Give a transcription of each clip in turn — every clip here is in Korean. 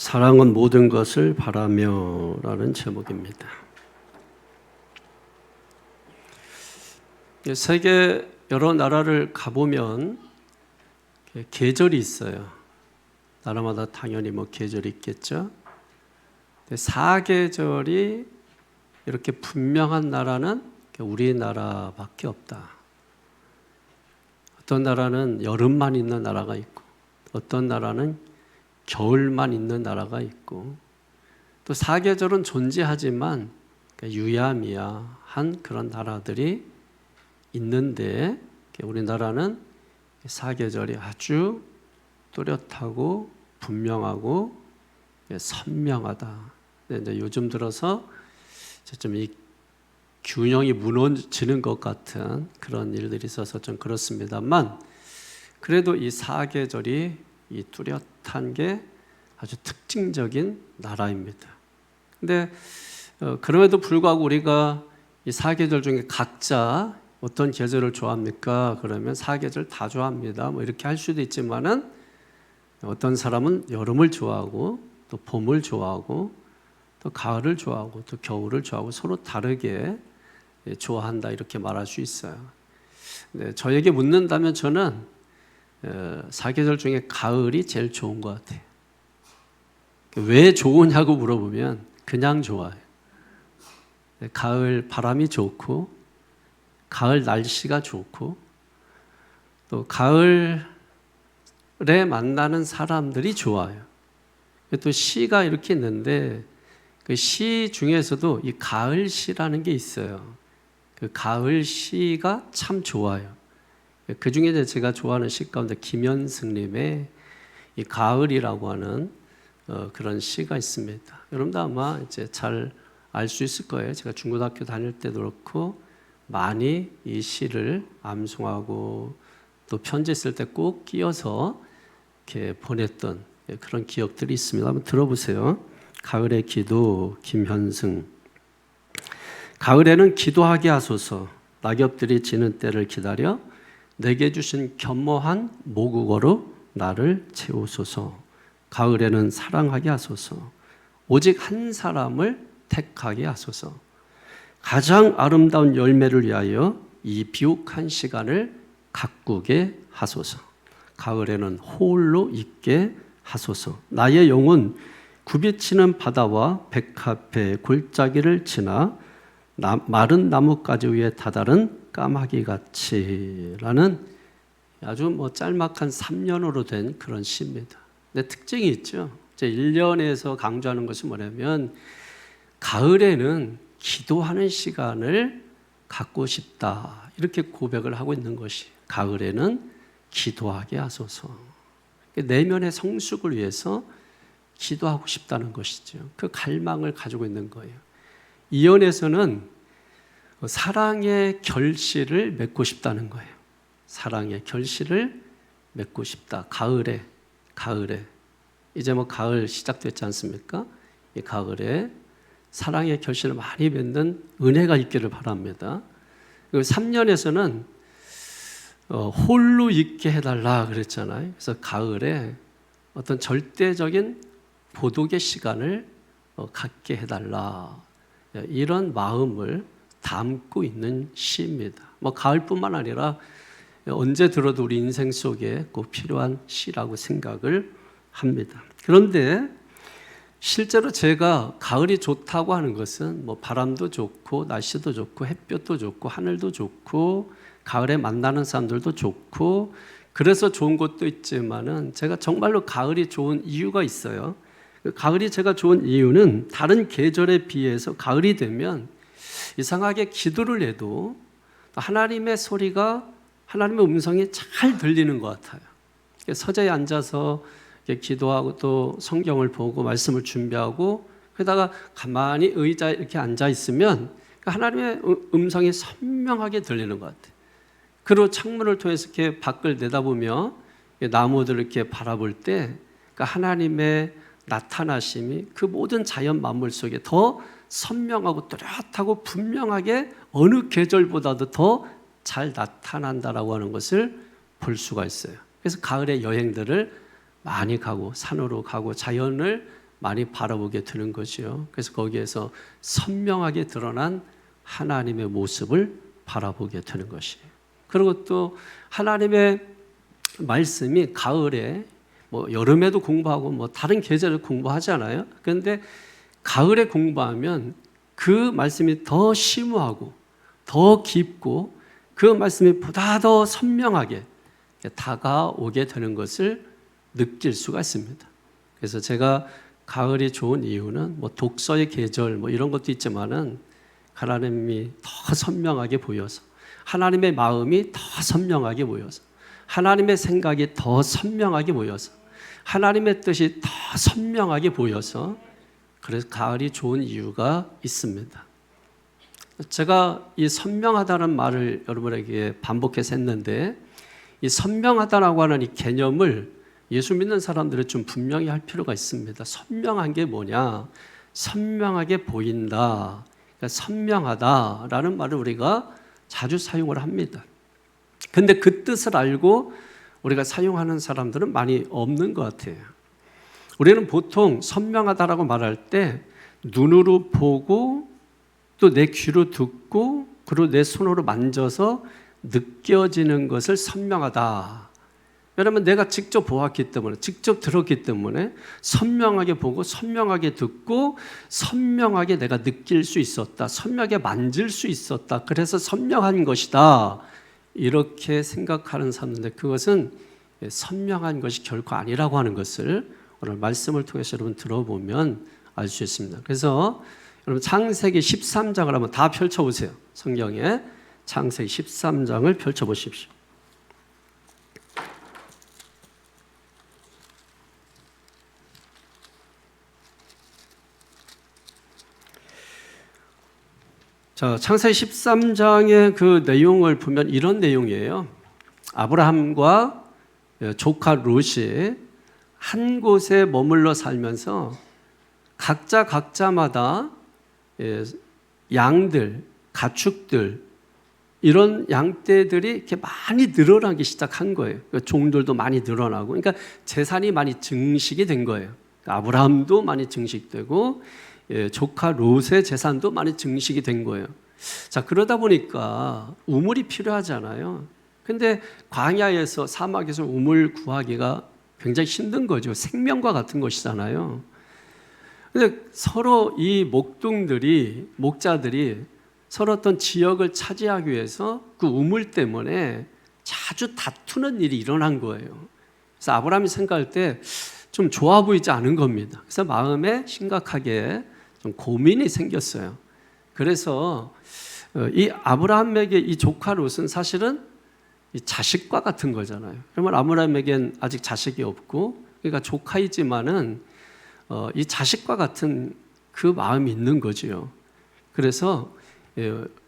사랑은 모든 것을 바라며 라는 제목입니다. 세계 여러 나라를 가보면 계절이 있어요. 나라마다 당연히 계절이 있겠죠. 사계절이 이렇게 분명한 나라는 우리나라밖에 없다. 어떤 나라는 여름만 있는 나라가 있고, 어떤 나라는 겨울만 있는 나라가 있고, 또 사계절은 존재하지만 유야미야한 그런 나라들이 있는데, 우리나라는 사계절이 아주 뚜렷하고 분명하고 선명하다. 근데 요즘 들어서 좀 이 균형이 무너지는 것 같은 그런 일들이 있어서 좀 그렇습니다만, 그래도 이 사계절이 이 뚜렷한 게 아주 특징적인 나라입니다. 근데 그럼에도 불구하고 우리가 이 사계절 중에 각자 어떤 계절을 좋아합니까? 그러면 사계절 다 좋아합니다. 이렇게 할 수도 있지만은, 어떤 사람은 여름을 좋아하고, 또 봄을 좋아하고, 또 가을을 좋아하고, 또 겨울을 좋아하고, 서로 다르게 좋아한다, 이렇게 말할 수 있어요. 네, 저에게 묻는다면 저는 사계절 중에 가을이 제일 좋은 것 같아요. 왜 좋으냐고 물어보면 그냥 좋아요. 가을 바람이 좋고, 가을 날씨가 좋고, 또 가을에 만나는 사람들이 좋아요. 또 시가 이렇게 있는데, 그 시 중에서도 이 가을 시라는 게 있어요. 그 가을 시가 참 좋아요. 그 중에 제가 좋아하는 시 가운데 김현승님의 이 가을이라고 하는 그런 시가 있습니다. 여러분도 아마 이제 잘 알 수 있을 거예요. 제가 중고등학교 다닐 때도 그렇고 많이 이 시를 암송하고 또 편지 쓸 때 꼭 끼어서 이렇게 보냈던 그런 기억들이 있습니다. 한번 들어보세요. 가을의 기도, 김현승. 가을에는 기도하게 하소서. 낙엽들이 지는 때를 기다려 내게 주신 겸허한 모국어로 나를 채우소서. 가을에는 사랑하게 하소서. 오직 한 사람을 택하게 하소서. 가장 아름다운 열매를 위하여 이 비옥한 시간을 가꾸게 하소서. 가을에는 홀로 있게 하소서. 나의 영혼 굽이치는 바다와 백합의 골짜기를 지나 마른 나뭇가지 위에 다다른 까마귀 같이 라는 아주 짤막한 3년으로 된 그런 시입니다. 근데 특징이 있죠. 제 1년에서 강조하는 것이 뭐냐면, 가을에는 기도하는 시간을 갖고 싶다, 이렇게 고백을 하고 있는 것이, 가을에는 기도하게 하소서. 내면의 성숙을 위해서 기도하고 싶다는 것이죠. 그 갈망을 가지고 있는 거예요. 이연에서는 사랑의 결실을 맺고 싶다는 거예요. 사랑의 결실을 맺고 싶다. 가을에 이제 가을 시작됐지 않습니까? 이 가을에 사랑의 결실을 많이 맺는 은혜가 있기를 바랍니다. 그리고 3년에서는 홀로 있게 해달라 그랬잖아요. 그래서 가을에 어떤 절대적인 보독의 시간을 갖게 해달라, 이런 마음을 담고 있는 시입니다. 가을뿐만 아니라 언제 들어도 우리 인생 속에 꼭 필요한 시라고 생각을 합니다. 그런데 실제로 제가 가을이 좋다고 하는 것은 바람도 좋고 날씨도 좋고 햇볕도 좋고 하늘도 좋고 가을에 만나는 사람들도 좋고, 그래서 좋은 것도 있지만은 제가 정말로 가을이 좋은 이유가 있어요. 가을이 제가 좋은 이유는, 다른 계절에 비해서 가을이 되면 이상하게 기도를 해도 하나님의 소리가, 하나님의 음성이 잘 들리는 것 같아요. 서재에 앉아서 기도하고 또 성경을 보고 말씀을 준비하고, 그러다가 가만히 의자에 이렇게 앉아 있으면 하나님의 음성이 선명하게 들리는 것 같아요. 그리고 창문을 통해서 이렇게 밖을 내다보며 나무들을 이렇게 바라볼 때 하나님의 나타나심이 그 모든 자연 만물 속에 더 선명하고 뚜렷하고 분명하게 어느 계절보다도 더 잘 나타난다라고 하는 것을 볼 수가 있어요. 그래서 가을에 여행들을 많이 가고 산으로 가고 자연을 많이 바라보게 되는 거지요. 그래서 거기에서 선명하게 드러난 하나님의 모습을 바라보게 되는 것이에요. 그리고 또 하나님의 말씀이 가을에 여름에도 공부하고 다른 계절에 공부하잖아요. 그런데 가을에 공부하면 그 말씀이 더 심오하고 더 깊고 그 말씀이 보다 더 선명하게 다가오게 되는 것을 느낄 수가 있습니다. 그래서 제가 가을이 좋은 이유는 독서의 계절 이런 것도 있지만은 하나님이 더 선명하게 보여서 하나님의 마음이 더 선명하게 보여서 하나님의 생각이 더 선명하게 보여서 하나님의 뜻이 더 선명하게 보여서 그래서 가을이 좋은 이유가 있습니다. 제가 이 선명하다는 말을 여러분에게 반복해서 했는데 이 선명하다라고 하는 이 개념을 예수 믿는 사람들은 좀 분명히 할 필요가 있습니다. 선명한 게 뭐냐? 선명하게 보인다. 그러니까 선명하다라는 말을 우리가 자주 사용을 합니다. 근데 그 뜻을 알고 우리가 사용하는 사람들은 많이 없는 것 같아요. 우리는 보통 선명하다라고 말할 때 눈으로 보고 또 내 귀로 듣고 그리고 내 손으로 만져서 느껴지는 것을 선명하다. 왜냐하면 내가 직접 보았기 때문에 직접 들었기 때문에 선명하게 보고 선명하게 듣고 선명하게 내가 느낄 수 있었다. 선명하게 만질 수 있었다. 그래서 선명한 것이다. 이렇게 생각하는 사람인데 그것은 선명한 것이 결코 아니라고 하는 것을 오늘 말씀을 통해서 여러분 들어보면 알 수 있습니다. 그래서 여러분 창세기 13장을 한번 다 펼쳐보세요. 성경에 창세기 13장을 펼쳐보십시오. 자, 창세기 13장의 그 내용을 보면 이런 내용이에요. 아브라함과 조카 롯이 한 곳에 머물러 살면서 각자마다 양들, 가축들 이런 양떼들이 이렇게 많이 늘어나기 시작한 거예요. 종들도 많이 늘어나고, 그러니까 재산이 많이 증식이 된 거예요. 아브라함도 많이 증식되고 조카 롯의 재산도 많이 증식이 된 거예요. 자, 그러다 보니까 우물이 필요하잖아요. 근데 광야에서 사막에서 우물 구하기가 굉장히 힘든 거죠. 생명과 같은 것이잖아요. 근데 서로 이 목자들이 서로 어떤 지역을 차지하기 위해서 그 우물 때문에 자주 다투는 일이 일어난 거예요. 그래서 아브라함이 생각할 때 좀 좋아 보이지 않은 겁니다. 그래서 마음에 심각하게 좀 고민이 생겼어요. 그래서 이 아브라함에게 이 조카 롯은 사실은 이 자식과 같은 거잖아요. 그러면 아브라함에겐 아직 자식이 없고, 그러니까 조카이지만은 이 자식과 같은 그 마음이 있는 거지요. 그래서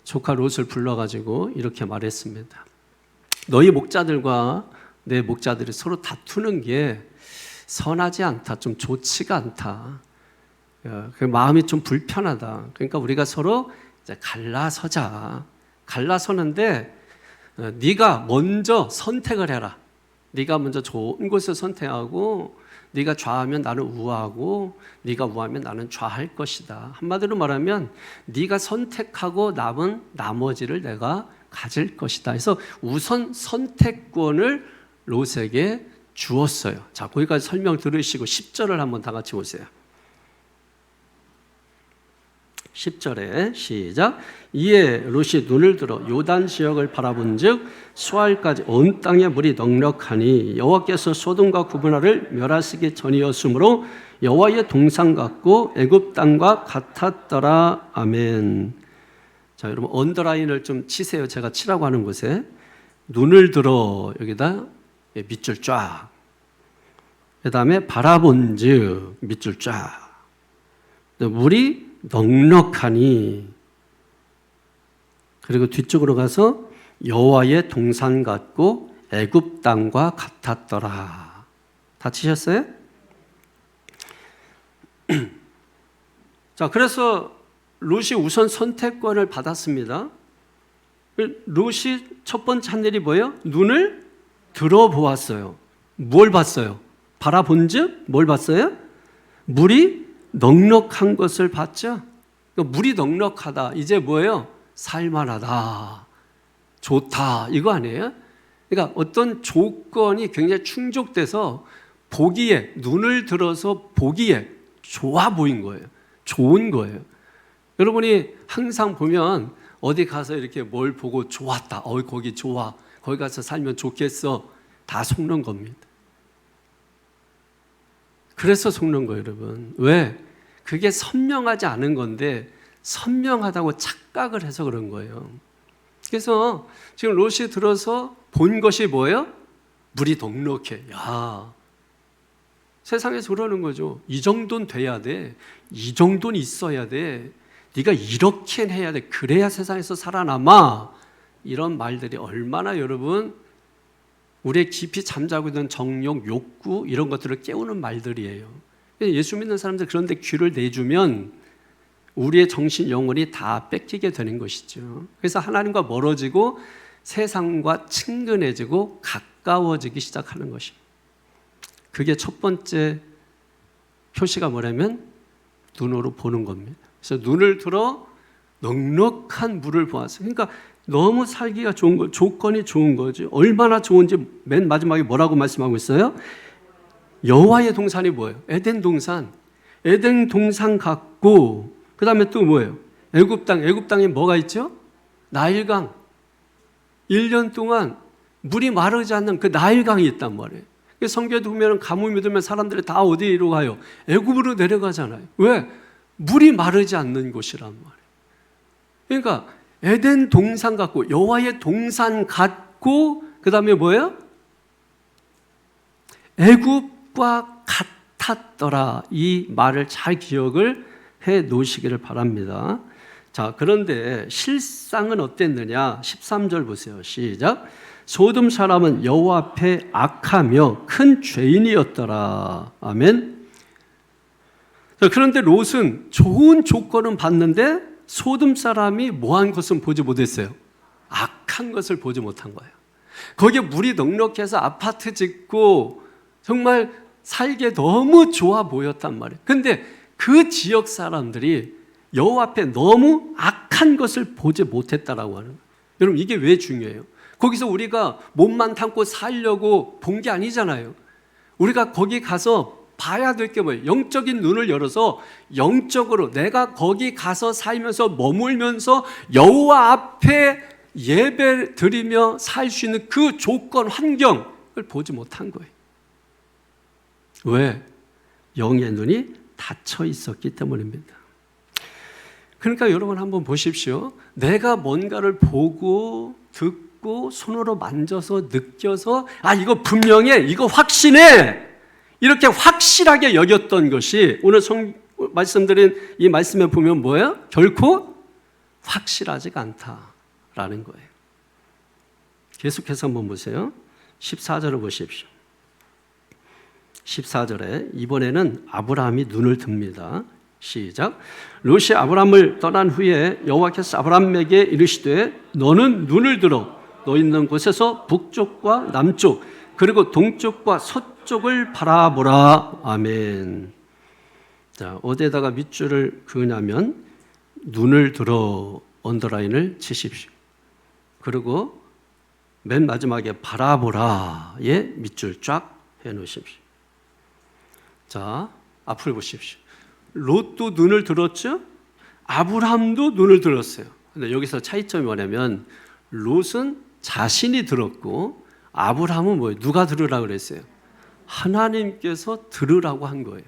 조카 롯을 불러가지고 이렇게 말했습니다. 너희 목자들과 내 목자들이 서로 다투는 게 선하지 않다, 좀 좋지가 않다. 그 마음이 좀 불편하다. 그러니까 우리가 서로 이제 갈라서자. 갈라서는데 네가 먼저 선택을 해라. 네가 먼저 좋은 곳을 선택하고, 네가 좌하면 나는 우하고, 네가 우하면 나는 좌할 것이다. 한마디로 말하면 네가 선택하고 남은 나머지를 내가 가질 것이다. 그래서 우선 선택권을 롯에게 주었어요. 자, 거기까지 설명 들으시고 10절을 한번 다 같이 보세요. 10절에 시작. 이에 롯이 눈을 들어 요단 지역을 바라본즉 수알까지 온 땅에 물이 넉넉하니 여호와께서 소돔과 고모라를 멸하시기 전이었으므로 여호와의 동산 같고 애굽 땅과 같았더라. 아멘. 자, 여러분 언더라인을 좀 치세요. 제가 치라고 하는 곳에 눈을 들어 여기다 밑줄 쫙. 그 다음에 바라본즉 밑줄 쫙. 물이 넉넉하니, 그리고 뒤쪽으로 가서 여호와의 동산 같고 애굽 땅과 같았더라. 다 치셨어요? 자, 그래서 롯이 우선 선택권을 받았습니다. 롯이 첫 번째 한 일이 뭐예요? 눈을 들어보았어요. 뭘 봤어요? 바라본즉 뭘 봤어요? 물이 넉넉한 것을 봤죠. 물이 넉넉하다. 이제 뭐예요? 살만하다. 좋다. 이거 아니에요? 그러니까 어떤 조건이 굉장히 충족돼서 보기에, 눈을 들어서 보기에 좋아 보인 거예요. 좋은 거예요. 여러분이 항상 보면 어디 가서 이렇게 뭘 보고 좋았다. 거기 좋아. 거기 가서 살면 좋겠어. 다 속는 겁니다. 그래서 속는 거예요, 여러분. 왜? 그게 선명하지 않은 건데 선명하다고 착각을 해서 그런 거예요. 그래서 지금 롯이 들어서 본 것이 뭐예요? 물이 넉넉해. 야, 세상에서 그러는 거죠. 이 정도는 돼야 돼. 이 정도는 있어야 돼. 네가 이렇게 해야 돼. 그래야 세상에서 살아남아. 이런 말들이 얼마나 여러분 우리의 깊이 잠자고 있는 정욕, 욕구 이런 것들을 깨우는 말들이에요. 예수 믿는 사람들 그런데 귀를 내주면 우리의 정신, 영혼이 다 뺏기게 되는 것이죠. 그래서 하나님과 멀어지고 세상과 친근해지고 가까워지기 시작하는 것입니다. 그게 첫 번째 표시가 뭐냐면 눈으로 보는 겁니다. 그래서 눈을 들어 넉넉한 물을 보았어요. 그러니까 너무 살기가 좋은 거, 조건이 좋은 거지. 얼마나 좋은지 맨 마지막에 뭐라고 말씀하고 있어요? 여호와의 동산이 뭐예요? 에덴 동산. 에덴 동산 같고 그 다음에 또 뭐예요? 애굽 땅. 애굽 땅에 뭐가 있죠? 나일강. 1년 동안 물이 마르지 않는 그 나일강이 있단 말이에요. 성경에도 보면 가뭄이 들면 사람들이 다 어디로 가요? 애굽으로 내려가잖아요. 왜? 물이 마르지 않는 곳이란 말이에요. 그러니까 에덴 동산 같고 여호와의 동산 같고 그 다음에 뭐예요? 애굽과 같았더라. 이 말을 잘 기억을 해 놓으시기를 바랍니다. 자, 그런데 실상은 어땠느냐? 13절 보세요. 시작. 소돔 사람은 여호와 앞에 악하며 큰 죄인이었더라. 아멘. 자, 그런데 롯은 좋은 조건은 봤는데 소돔 사람이 뭐한 것은 보지 못했어요. 악한 것을 보지 못한 거예요. 거기에 물이 넉넉해서 아파트 짓고 정말 살기에 너무 좋아 보였단 말이에요. 근데 그 지역 사람들이 여호와 앞에 너무 악한 것을 보지 못했다라고 하는 거예요. 여러분 이게 왜 중요해요? 거기서 우리가 몸만 담고 살려고 본 게 아니잖아요. 우리가 거기 가서 봐야 될 게 뭐예요? 영적인 눈을 열어서 영적으로 내가 거기 가서 살면서 머물면서 여호와 앞에 예배 드리며 살 수 있는 그 조건, 환경을 보지 못한 거예요. 왜? 영의 눈이 닫혀 있었기 때문입니다. 그러니까 여러분 한번 보십시오. 내가 뭔가를 보고 듣고 손으로 만져서 느껴서 이거 분명해, 이거 확신해, 이렇게 확실하게 여겼던 것이 오늘 말씀드린 이 말씀에 보면 뭐예요? 결코 확실하지가 않다라는 거예요. 계속해서 한번 보세요. 14절을 보십시오. 14절에 이번에는 아브라함이 눈을 듭니다. 시작. 롯이 아브라함을 떠난 후에 여호와께서 아브라함에게 이르시되 너는 눈을 들어 너 있는 곳에서 북쪽과 남쪽 그리고 동쪽과 서쪽을 바라보라. 아멘. 자, 어디에다가 밑줄을 그으냐면 눈을 들어 언더라인을 치십시오. 그리고 맨 마지막에 바라보라에 밑줄 쫙 해놓으십시오. 자, 앞을 보십시오. 롯도 눈을 들었죠? 아브라함도 눈을 들었어요. 근데 여기서 차이점이 뭐냐면 롯은 자신이 들었고 아브라함은 뭐예요? 누가 들으라고 그랬어요? 하나님께서 들으라고 한 거예요.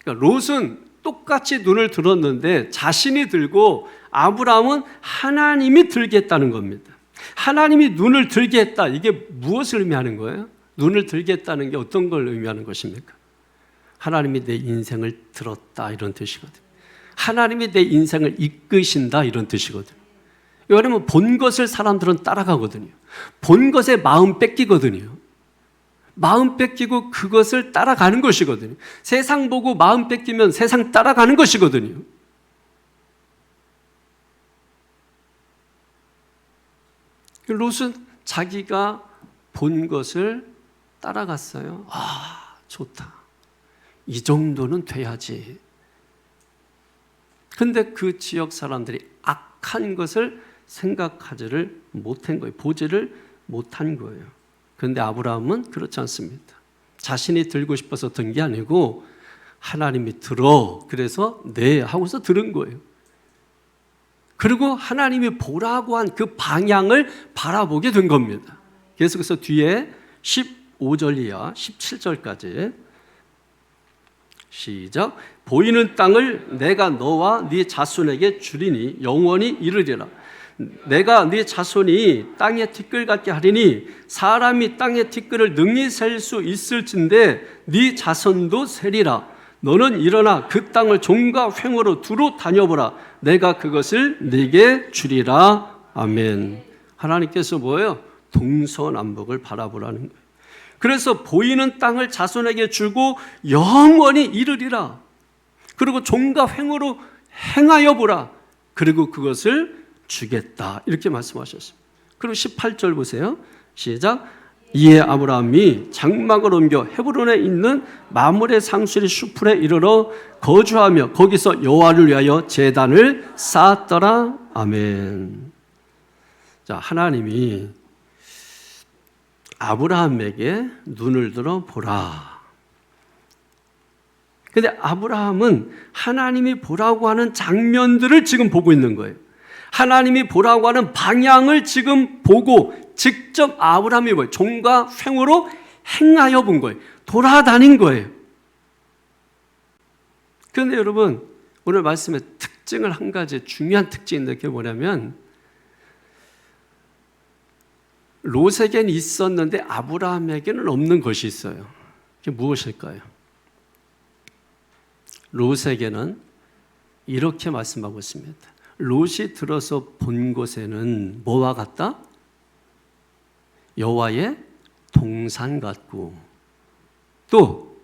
그러니까 롯은 똑같이 눈을 들었는데 자신이 들고 아브라함은 하나님이 들게 했다는 겁니다. 하나님이 눈을 들게 했다. 이게 무엇을 의미하는 거예요? 눈을 들게 했다는 게 어떤 걸 의미하는 것입니까? 하나님이 내 인생을 들었다 이런 뜻이거든요. 하나님이 내 인생을 이끄신다 이런 뜻이거든요. 왜냐하면 본 것을 사람들은 따라가거든요. 본 것에 마음 뺏기거든요. 마음 뺏기고 그것을 따라가는 것이거든요. 세상 보고 마음 뺏기면 세상 따라가는 것이거든요. 롯은 자기가 본 것을 따라갔어요. 좋다. 이 정도는 돼야지. 근데 그 지역 사람들이 악한 것을 생각하지를 못한 거예요. 보지를 못한 거예요. 그런데 아브라함은 그렇지 않습니다. 자신이 들고 싶어서 든 게 아니고 하나님이 들어, 그래서 네 하고서 들은 거예요. 그리고 하나님이 보라고 한 그 방향을 바라보게 된 겁니다. 계속해서 뒤에 15절 이하 17절까지 시작. 보이는 땅을 내가 너와 네 자손에게 주리니 영원히 이르리라. 내가 네 자손이 땅의 티끌 같게 하리니 사람이 땅의 티끌을 능히 셀 수 있을진데 네 자손도 세리라. 너는 일어나 그 땅을 종과 횡으로 두루 다녀보라. 내가 그것을 네게 주리라. 아멘. 하나님께서 뭐예요? 동서남북을 바라보라는 거예요. 그래서 보이는 땅을 자손에게 주고 영원히 이르리라. 그리고 종과 횡으로 행하여 보라. 그리고 그것을 주겠다. 이렇게 말씀하셨습니다. 그리고 18절 보세요. 시작. 이에 아브라함이 장막을 옮겨 헤브론에 있는 마므레 상수리 슈풀에 이르러 거주하며 거기서 여호와를 위하여 제단을 쌓았더라. 아멘. 자, 하나님이 아브라함에게 눈을 들어 보라. 근데 아브라함은 하나님이 보라고 하는 장면들을 지금 보고 있는 거예요. 하나님이 보라고 하는 방향을 지금 보고 직접 아브라함이 뭐예요? 종과 횡으로 행하여 본 거예요. 돌아다닌 거예요. 그런데 여러분, 오늘 말씀의 특징을 한 가지, 중요한 특징인데 그게 뭐냐면 롯에게는 있었는데 아브라함에게는 없는 것이 있어요. 그게 무엇일까요? 롯에게는 이렇게 말씀하고 있습니다. 롯이 들어서 본 곳에는 뭐와 같다? 여호와의 동산 같고 또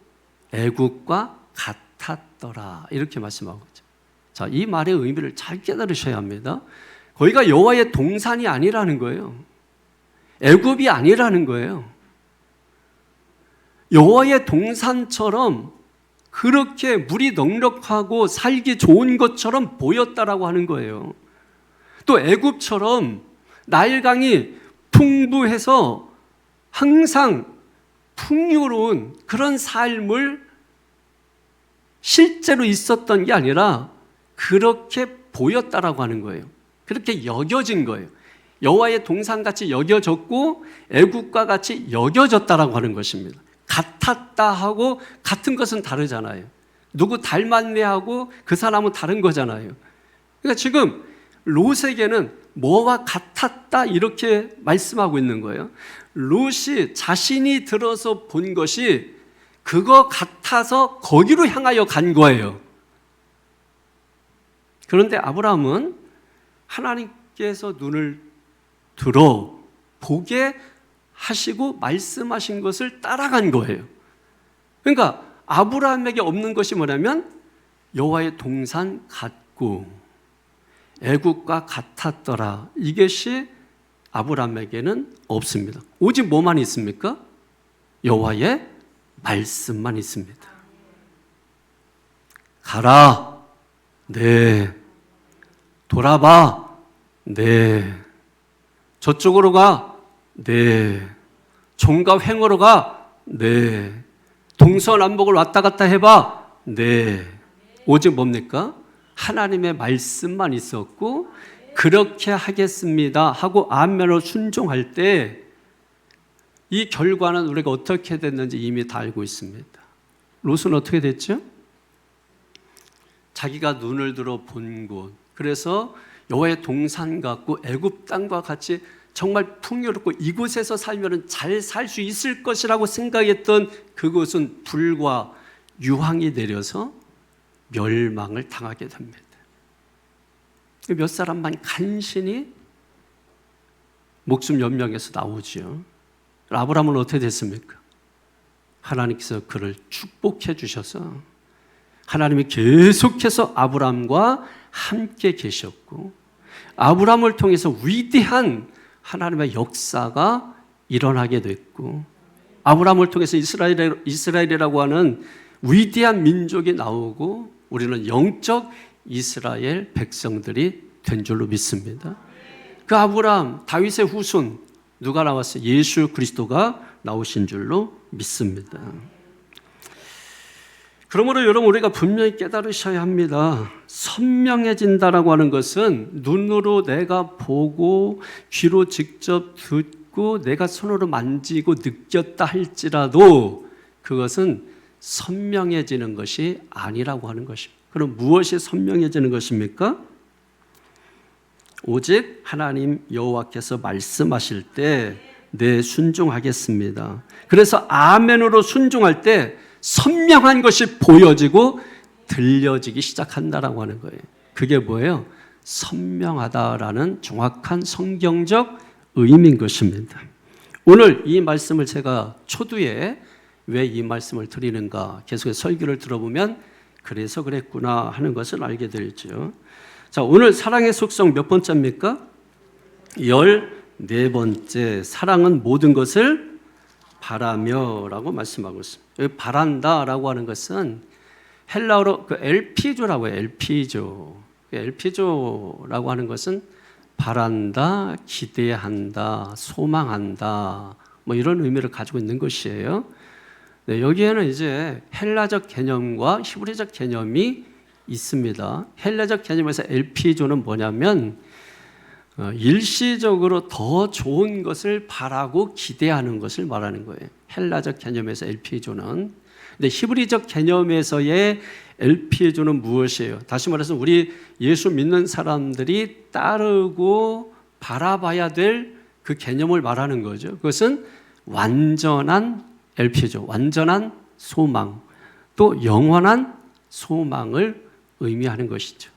애국과 같았더라. 이렇게 말씀하고 있죠. 자, 이 말의 의미를 잘 깨달으셔야 합니다. 거기가 여호와의 동산이 아니라는 거예요. 애굽이 아니라는 거예요. 여호와의 동산처럼 그렇게 물이 넉넉하고 살기 좋은 것처럼 보였다라고 하는 거예요. 또 애굽처럼 나일강이 풍부해서 항상 풍요로운 그런 삶을 실제로 있었던 게 아니라 그렇게 보였다라고 하는 거예요. 그렇게 여겨진 거예요. 여호와의 동산같이 여겨졌고 애국과 같이 여겨졌다라고 하는 것입니다. 같았다 하고 같은 것은 다르잖아요. 누구 닮았네 하고 그 사람은 다른 거잖아요. 그러니까 지금 롯에게는 뭐와 같았다 이렇게 말씀하고 있는 거예요. 롯이 자신이 들어서 본 것이 그거 같아서 거기로 향하여 간 거예요. 그런데 아브라함은 하나님께서 눈을 들어 보게 하시고 말씀하신 것을 따라간 거예요. 그러니까 아브라함에게 없는 것이 뭐냐면 여호와의 동산 같고 애국과 같았더라. 이것이 아브라함에게는 없습니다. 오직 뭐만 있습니까? 여호와의 말씀만 있습니다. 가라. 네. 돌아봐. 네. 저쪽으로 가. 네. 종과 횡으로 가. 네. 동서남북을 왔다 갔다 해봐. 네. 오직 뭡니까? 하나님의 말씀만 있었고 그렇게 하겠습니다 하고 아멘으로 순종할 때 이 결과는 우리가 어떻게 됐는지 이미 다 알고 있습니다. 롯은 어떻게 됐죠? 자기가 눈을 들어 본 곳, 그래서 여호와의 동산 같고 애굽 땅과 같이 정말 풍요롭고 이곳에서 살면 잘 살 수 있을 것이라고 생각했던 그곳은 불과 유황이 내려서 멸망을 당하게 됩니다. 몇 사람만 간신히 목숨 연명해서 나오죠. 아브라함은 어떻게 됐습니까? 하나님께서 그를 축복해 주셔서 하나님이 계속해서 아브라함과 함께 계셨고 아브라함을 통해서 위대한 하나님의 역사가 일어나게 됐고 아브라함을 통해서 이스라엘이라고 하는 위대한 민족이 나오고 우리는 영적 이스라엘 백성들이 된 줄로 믿습니다. 그 아브라함, 다윗의 후손 누가 나왔어요? 예수 그리스도가 나오신 줄로 믿습니다. 그러므로 여러분 우리가 분명히 깨달으셔야 합니다. 선명해진다라고 하는 것은 눈으로 내가 보고 귀로 직접 듣고 내가 손으로 만지고 느꼈다 할지라도 그것은 선명해지는 것이 아니라고 하는 것입니다. 그럼 무엇이 선명해지는 것입니까? 오직 하나님 여호와께서 말씀하실 때 네, 순종하겠습니다. 그래서 아멘으로 순종할 때 선명한 것이 보여지고 들려지기 시작한다라고 하는 거예요. 그게 뭐예요? 선명하다라는 정확한 성경적 의미인 것입니다. 오늘 이 말씀을 제가 초두에 왜 이 말씀을 드리는가 계속해서 설교를 들어보면 그래서 그랬구나 하는 것을 알게 되죠. 자, 오늘 사랑의 속성 몇 번째입니까? 14번째. 사랑은 모든 것을 바라며 라고 말씀하고 있습니다. 여기 바란다라고 하는 것은 헬라어로 그 엘피조라고 해요. 엘피조라고 하는 것은 바란다, 기대한다, 소망한다 뭐 이런 의미를 가지고 있는 것이에요. 네, 여기에는 이제 헬라적 개념과 히브리적 개념이 있습니다. 헬라적 개념에서 엘피조는 뭐냐면 일시적으로 더 좋은 것을 바라고 기대하는 것을 말하는 거예요. 헬라적 개념에서 엘피조는. 근데 히브리적 개념에서의 엘피조는 무엇이에요? 다시 말해서 우리 예수 믿는 사람들이 따르고 바라봐야 될 그 개념을 말하는 거죠. 그것은 완전한 엘피조, 완전한 소망, 또 영원한 소망을 의미하는 것이죠.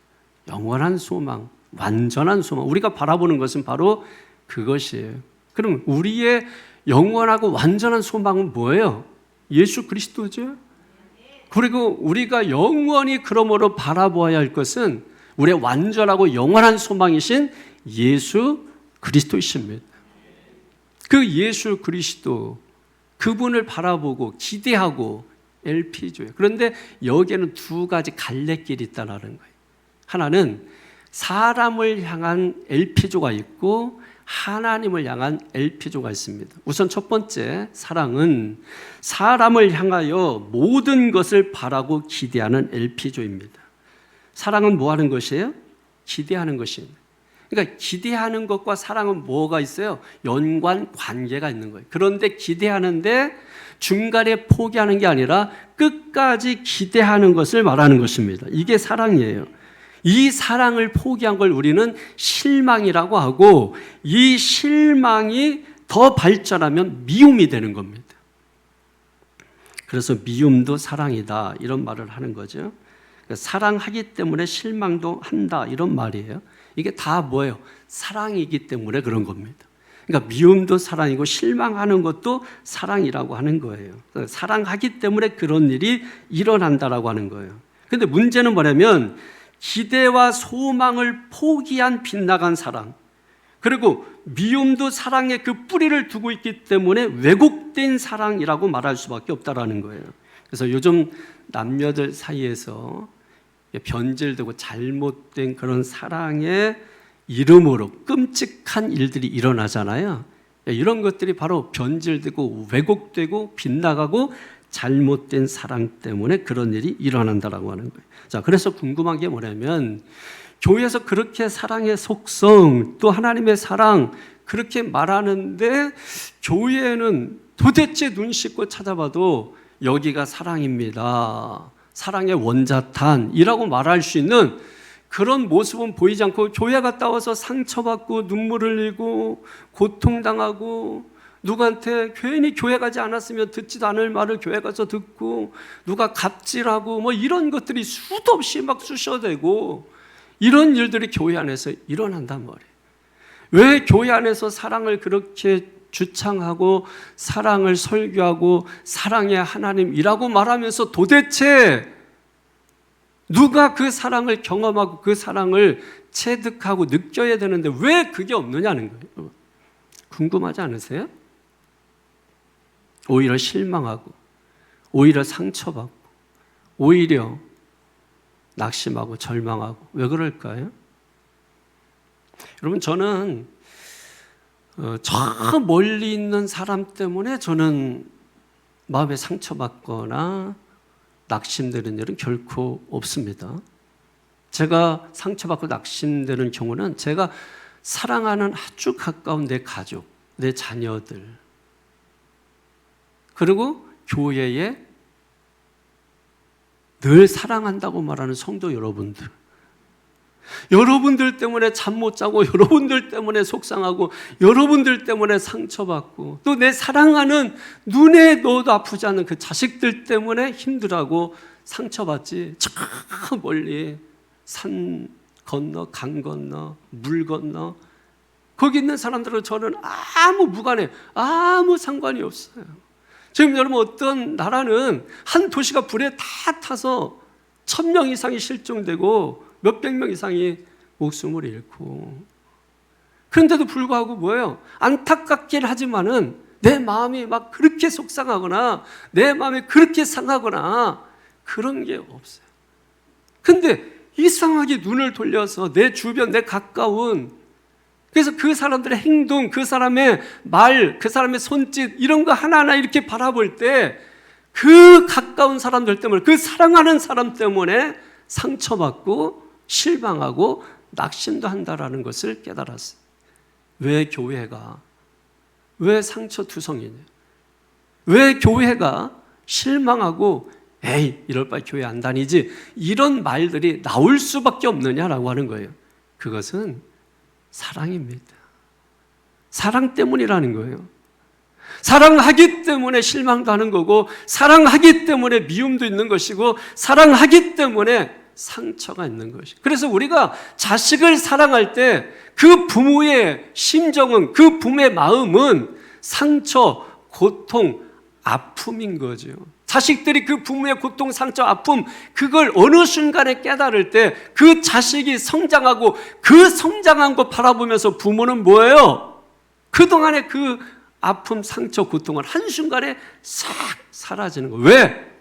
영원한 소망, 완전한 소망. 우리가 바라보는 것은 바로 그것이에요. 그럼 우리의 영원하고 완전한 소망은 뭐예요? 예수 그리스도죠. 그리고 우리가 영원히 그러므로 바라보아야 할 것은 우리의 완전하고 영원한 소망이신 예수 그리스도이십니다. 그 예수 그리스도, 그분을 바라보고 기대하고 엘피조예요. 그런데 여기에는 두 가지 갈래길이 있다는 거예요. 하나는 사람을 향한 엘피조가 있고 하나님을 향한 엘피조가 있습니다. 우선 첫 번째 사랑은 사람을 향하여 모든 것을 바라고 기대하는 엘피조입니다. 사랑은 뭐 하는 것이에요? 기대하는 것입니다. 그러니까 기대하는 것과 사랑은 뭐가 있어요? 연관 관계가 있는 거예요. 그런데 기대하는데 중간에 포기하는 게 아니라 끝까지 기대하는 것을 말하는 것입니다. 이게 사랑이에요. 이 사랑을 포기한 걸 우리는 실망이라고 하고 이 실망이 더 발전하면 미움이 되는 겁니다. 그래서 미움도 사랑이다 이런 말을 하는 거죠. 사랑하기 때문에 실망도 한다 이런 말이에요. 이게 다 뭐예요? 사랑이기 때문에 그런 겁니다. 그러니까 미움도 사랑이고 실망하는 것도 사랑이라고 하는 거예요. 사랑하기 때문에 그런 일이 일어난다라고 하는 거예요. 그런데 문제는 뭐냐면 기대와 소망을 포기한 빗나간 사랑, 그리고 미움도 사랑의 그 뿌리를 두고 있기 때문에 왜곡된 사랑이라고 말할 수밖에 없다라는 거예요. 그래서 요즘 남녀들 사이에서 변질되고 잘못된 그런 사랑의 이름으로 끔찍한 일들이 일어나잖아요. 이런 것들이 바로 변질되고 왜곡되고 빗나가고 잘못된 사랑 때문에 그런 일이 일어난다라고 하는 거예요. 자, 그래서 궁금한 게 뭐냐면 교회에서 그렇게 사랑의 속성 또 하나님의 사랑 그렇게 말하는데 교회에는 도대체 눈 씻고 찾아봐도 여기가 사랑입니다. 사랑의 원자탄이라고 말할 수 있는 그런 모습은 보이지 않고 교회 갔다 와서 상처받고 눈물 흘리고 고통당하고 누구한테 괜히 교회 가지 않았으면 듣지도 않을 말을 교회 가서 듣고 누가 갑질하고 뭐 이런 것들이 수도 없이 막 쑤셔대고 이런 일들이 교회 안에서 일어난단 말이에요. 왜 교회 안에서 사랑을 그렇게 주창하고 사랑을 설교하고 사랑의 하나님이라고 말하면서 도대체 누가 그 사랑을 경험하고 그 사랑을 체득하고 느껴야 되는데 왜 그게 없느냐는 거예요. 궁금하지 않으세요? 오히려 실망하고 오히려 상처받고 오히려 낙심하고 절망하고. 왜 그럴까요? 여러분, 저는 저 멀리 있는 사람 때문에 저는 마음에 상처받거나 낙심되는 일은 결코 없습니다. 제가 상처받고 낙심되는 경우는 제가 사랑하는 아주 가까운 내 가족, 내 자녀들, 그리고 교회에 늘 사랑한다고 말하는 성도 여러분들 때문에 잠 못 자고, 여러분들 때문에 속상하고, 여러분들 때문에 상처받고, 또 내 사랑하는 눈에 넣어도 아프지 않는 그 자식들 때문에 힘들어하고 상처받지. 저 멀리 산 건너, 강 건너, 물 건너 거기 있는 사람들은 저는 아무 무관해, 아무 상관이 없어요. 지금 여러분, 어떤 나라는 한 도시가 불에 다 타서 1000명 이상이 실종되고 몇백 명 이상이 목숨을 잃고, 그런데도 불구하고 뭐예요? 안타깝긴 하지만은 내 마음이 막 그렇게 속상하거나 내 마음이 그렇게 상하거나 그런 게 없어요. 근데 이상하게 눈을 돌려서 내 주변, 내 가까운, 그래서 그 사람들의 행동, 그 사람의 말, 그 사람의 손짓, 이런 거 하나하나 이렇게 바라볼 때 그 가까운 사람들 때문에, 그 사랑하는 사람 때문에 상처받고 실망하고 낙심도 한다라는 것을 깨달았어요. 왜 교회가, 왜 상처투성이냐? 왜 교회가 실망하고 에이, 이럴 바에 교회 안 다니지, 이런 말들이 나올 수밖에 없느냐라고 하는 거예요. 그것은 사랑입니다. 사랑 때문이라는 거예요. 사랑하기 때문에 실망도 하는 거고, 사랑하기 때문에 미움도 있는 것이고, 사랑하기 때문에 상처가 있는 것이고. 그래서 우리가 자식을 사랑할 때 그 부모의 심정은, 그 부모의 마음은 상처, 고통, 아픔인 거죠. 자식들이 그 부모의 고통, 상처, 아픔, 그걸 어느 순간에 깨달을 때 그 자식이 성장하고, 그 성장한 거 바라보면서 부모는 뭐예요? 그동안의 그 아픔, 상처, 고통은 한순간에 싹 사라지는 거예요. 왜?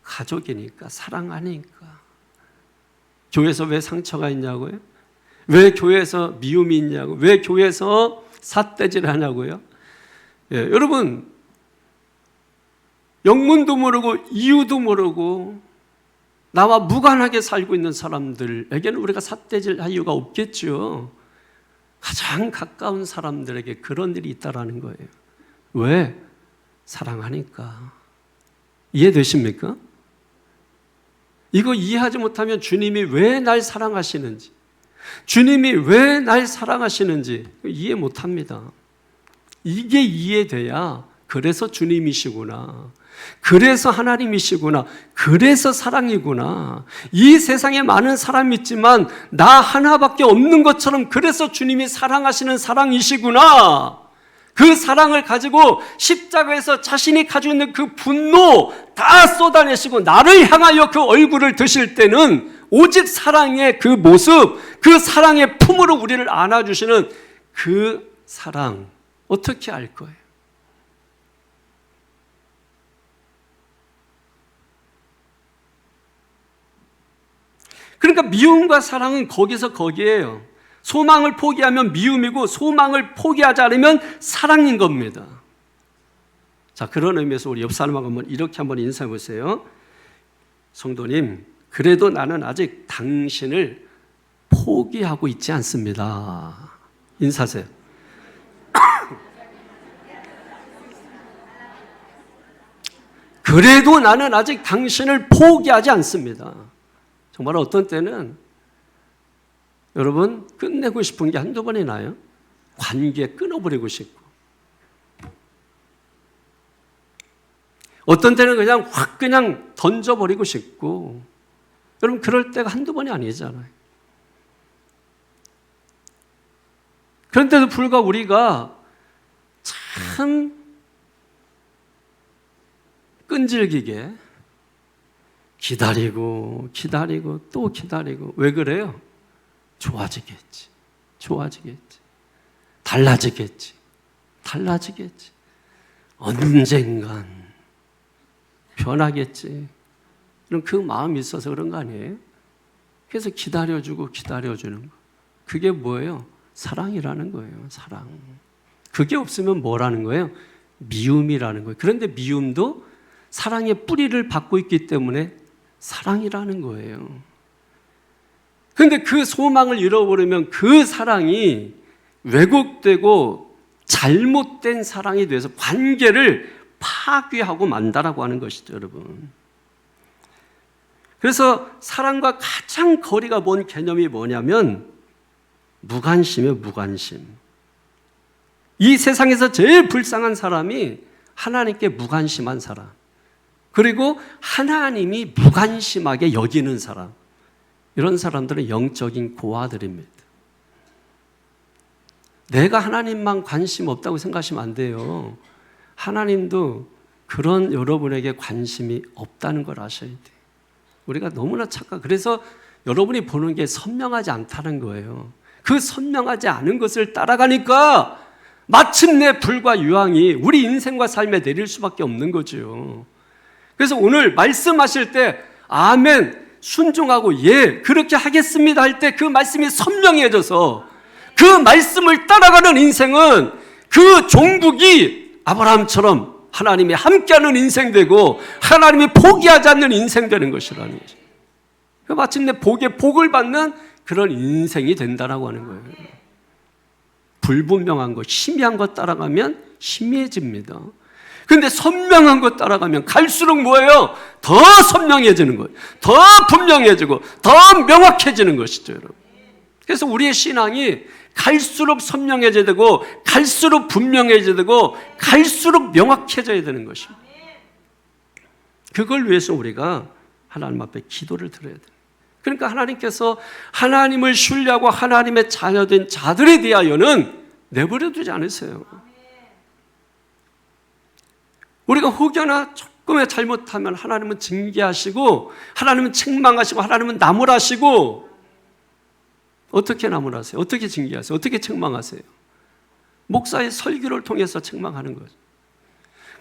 가족이니까, 사랑하니까. 교회에서 왜 상처가 있냐고요? 왜 교회에서 미움이 있냐고? 왜 교회에서 삿대질을 하냐고요? 예, 여러분, 영문도 모르고 이유도 모르고 나와 무관하게 살고 있는 사람들에게는 우리가 삿대질할 이유가 없겠죠. 가장 가까운 사람들에게 그런 일이 있다라는 거예요. 왜? 사랑하니까. 이해되십니까? 이거 이해하지 못하면 주님이 왜 날 사랑하시는지, 주님이 왜 날 사랑하시는지 이해 못합니다. 이게 이해돼야, 그래서 주님이시구나, 그래서 하나님이시구나, 그래서 사랑이구나, 이 세상에 많은 사람이 있지만 나 하나밖에 없는 것처럼 그래서 주님이 사랑하시는 사랑이시구나, 그 사랑을 가지고 십자가에서 자신이 가지고 있는 그 분노 다 쏟아내시고 나를 향하여 그 얼굴을 드실 때는 오직 사랑의 그 모습, 그 사랑의 품으로 우리를 안아주시는 그 사랑, 어떻게 알 거예요? 그러니까 미움과 사랑은 거기서 거기에요. 소망을 포기하면 미움이고, 소망을 포기하지 않으면 사랑인 겁니다. 자, 그런 의미에서 우리 옆 사람하고 이렇게 한번 인사해 보세요. 성도님, 그래도 나는 아직 당신을 포기하고 있지 않습니다. 인사하세요. 그래도 나는 아직 당신을 포기하지 않습니다. 정말 어떤 때는 여러분, 끝내고 싶은 게 한두 번이 나요. 관계 끊어버리고 싶고, 어떤 때는 그냥 확 그냥 던져버리고 싶고, 여러분 그럴 때가 한두 번이 아니잖아요. 그런데도 불구하고 우리가 참 끈질기게 기다리고 또 기다리고. 왜 그래요? 좋아지겠지, 달라지겠지, 언젠간 변하겠지, 그럼 그 마음이 있어서 그런 거 아니에요? 그래서 기다려주고 기다려주는 거. 그게 뭐예요? 사랑이라는 거예요. 사랑. 그게 없으면 뭐라는 거예요? 미움이라는 거예요. 그런데 미움도 사랑의 뿌리를 받고 있기 때문에 사랑이라는 거예요. 그런데 그 소망을 잃어버리면 그 사랑이 왜곡되고 잘못된 사랑이 돼서 관계를 파괴하고 만다라고 하는 것이죠, 여러분. 그래서 사랑과 가장 거리가 먼 개념이 뭐냐면 무관심이에요, 무관심. 이 세상에서 제일 불쌍한 사람이 하나님께 무관심한 사람, 그리고 하나님이 무관심하게 여기는 사람. 이런 사람들은 영적인 고아들입니다. 내가 하나님만 관심 없다고 생각하시면 안 돼요. 하나님도 그런 여러분에게 관심이 없다는 걸 아셔야 돼요. 우리가 너무나 그래서 여러분이 보는 게 선명하지 않다는 거예요. 그 선명하지 않은 것을 따라가니까 마침내 불과 유황이 우리 인생과 삶에 내릴 수밖에 없는 거죠. 그래서 오늘 말씀하실 때 아멘, 순종하고 예, 그렇게 하겠습니다 할 때 그 말씀이 선명해져서 그 말씀을 따라가는 인생은 그 종국이 아브라함처럼 하나님이 함께하는 인생 되고 하나님이 포기하지 않는 인생 되는 것이라는 거죠. 마침내 복을 받는 그런 인생이 된다라고 하는 거예요. 불분명한 것, 희미한 것 따라가면 희미해집니다. 그런데 선명한 것 따라가면 갈수록 뭐예요? 더 선명해지는 거예요. 더 분명해지고 더 명확해지는 것이죠, 여러분. 그래서 우리의 신앙이 갈수록 선명해져야 되고 갈수록 분명해져야 되고 갈수록 명확해져야 되는 것입니다. 그걸 위해서 우리가 하나님 앞에 기도를 드려야 돼요. 그러니까 하나님께서 하나님을 신뢰하고 하나님의 자녀된 자들에 대하여는 내버려 두지 않으세요. 우리가 혹여나 조금의 잘못하면 하나님은 징계하시고 하나님은 책망하시고 하나님은 나무라시고. 어떻게 나무라세요? 어떻게 징계하세요? 어떻게 책망하세요? 목사의 설교를 통해서 책망하는 거죠.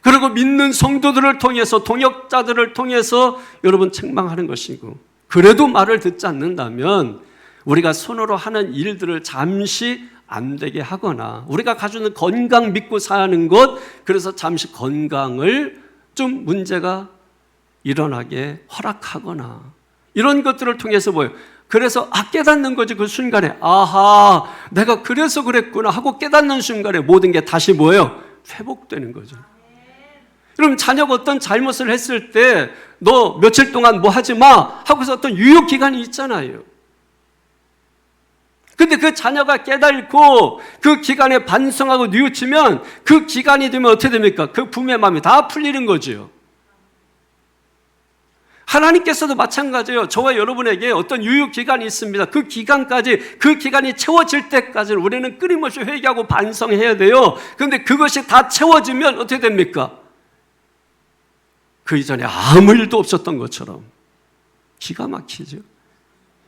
그리고 믿는 성도들을 통해서, 동역자들을 통해서 여러분 책망하는 것이고, 그래도 말을 듣지 않는다면 우리가 손으로 하는 일들을 잠시 안 되게 하거나, 우리가 가지고 있는 건강 믿고 사는 것, 그래서 잠시 건강을 좀 문제가 일어나게 허락하거나, 이런 것들을 통해서 뭐예요? 그래서 깨닫는 거지. 그 순간에 아하, 내가 그래서 그랬구나 하고 깨닫는 순간에 모든 게 다시 뭐예요? 회복되는 거죠. 그럼 자녀가 어떤 잘못을 했을 때 너 며칠 동안 뭐 하지 마 하고서 어떤 유효기간이 있잖아요. 근데 그 자녀가 깨닫고 그 기간에 반성하고 뉘우치면 그 기간이 되면 어떻게 됩니까? 그 부모의 마음이 다 풀리는 거죠. 하나님께서도 마찬가지예요. 저와 여러분에게 어떤 유효기간이 있습니다. 그 기간까지, 그 기간이 채워질 때까지는 우리는 끊임없이 회개하고 반성해야 돼요. 그런데 그것이 다 채워지면 어떻게 됩니까? 그 이전에 아무 일도 없었던 것처럼 기가 막히죠.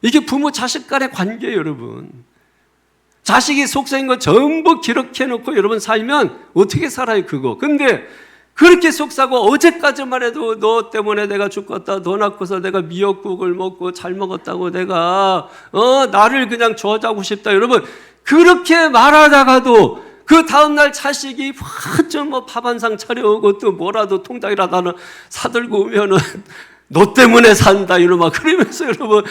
이게 부모 자식 간의 관계예요, 여러분. 자식이 속삭인 거 전부 기록해놓고 여러분 살면 어떻게 살아요, 그거. 근데 그렇게 속사고 어제까지만 해도 너 때문에 내가 죽겠다, 너 낳고서 내가 미역국을 먹고 잘 먹었다고 내가 나를 그냥 저주하고 싶다. 여러분 그렇게 말하다가도 그 다음날 자식이 좀 밥 한 상 차려오고 또 뭐라도 통닭이라도 하나 사들고 오면은 너 때문에 산다 이러면 그러면서 여러분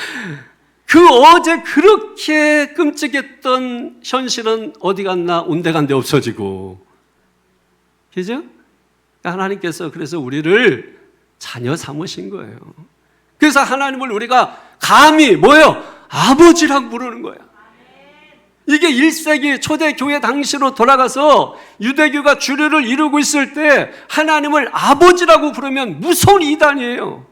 그 어제 그렇게 끔찍했던 현실은 어디 갔나 온데간데 없어지고, 그죠? 하나님께서 그래서 우리를 자녀 삼으신 거예요. 그래서 하나님을 우리가 감히 뭐예요? 아버지라고 부르는 거야. 이게 1세기 초대교회 당시로 돌아가서 유대교가 주류를 이루고 있을 때 하나님을 아버지라고 부르면 무서운 이단이에요.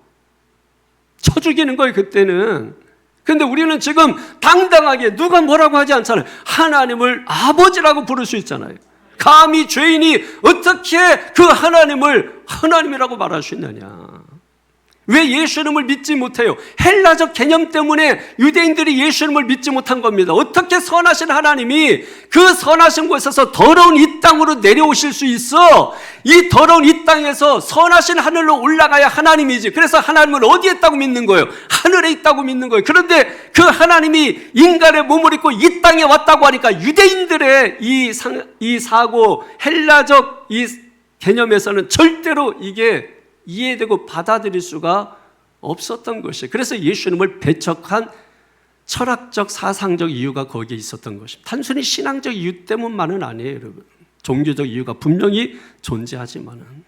쳐 죽이는 거예요, 그때는. 그런데 우리는 지금 당당하게 누가 뭐라고 하지 않잖아요. 하나님을 아버지라고 부를 수 있잖아요. 감히 죄인이 어떻게 그 하나님을 하나님이라고 말할 수 있느냐. 왜 예수 이름을 믿지 못해요? 헬라적 개념 때문에 유대인들이 예수 이름을 믿지 못한 겁니다. 어떻게 선하신 하나님이 그 선하신 곳에서 더러운 이 땅으로 내려오실 수 있어? 이 더러운 이 땅에서 선하신 하늘로 올라가야 하나님이지. 그래서 하나님을 어디에 있다고 믿는 거예요? 하늘에 있다고 믿는 거예요. 그런데 그 하나님이 인간의 몸을 입고 이 땅에 왔다고 하니까 유대인들의 이 사고, 헬라적 이 개념에서는 절대로 이게 이해되고 받아들일 수가 없었던 것이에요. 그래서 예수님을 배척한 철학적, 사상적 이유가 거기에 있었던 것입니다. 단순히 신앙적 이유 때문만은 아니에요, 여러분. 종교적 이유가 분명히 존재하지만은.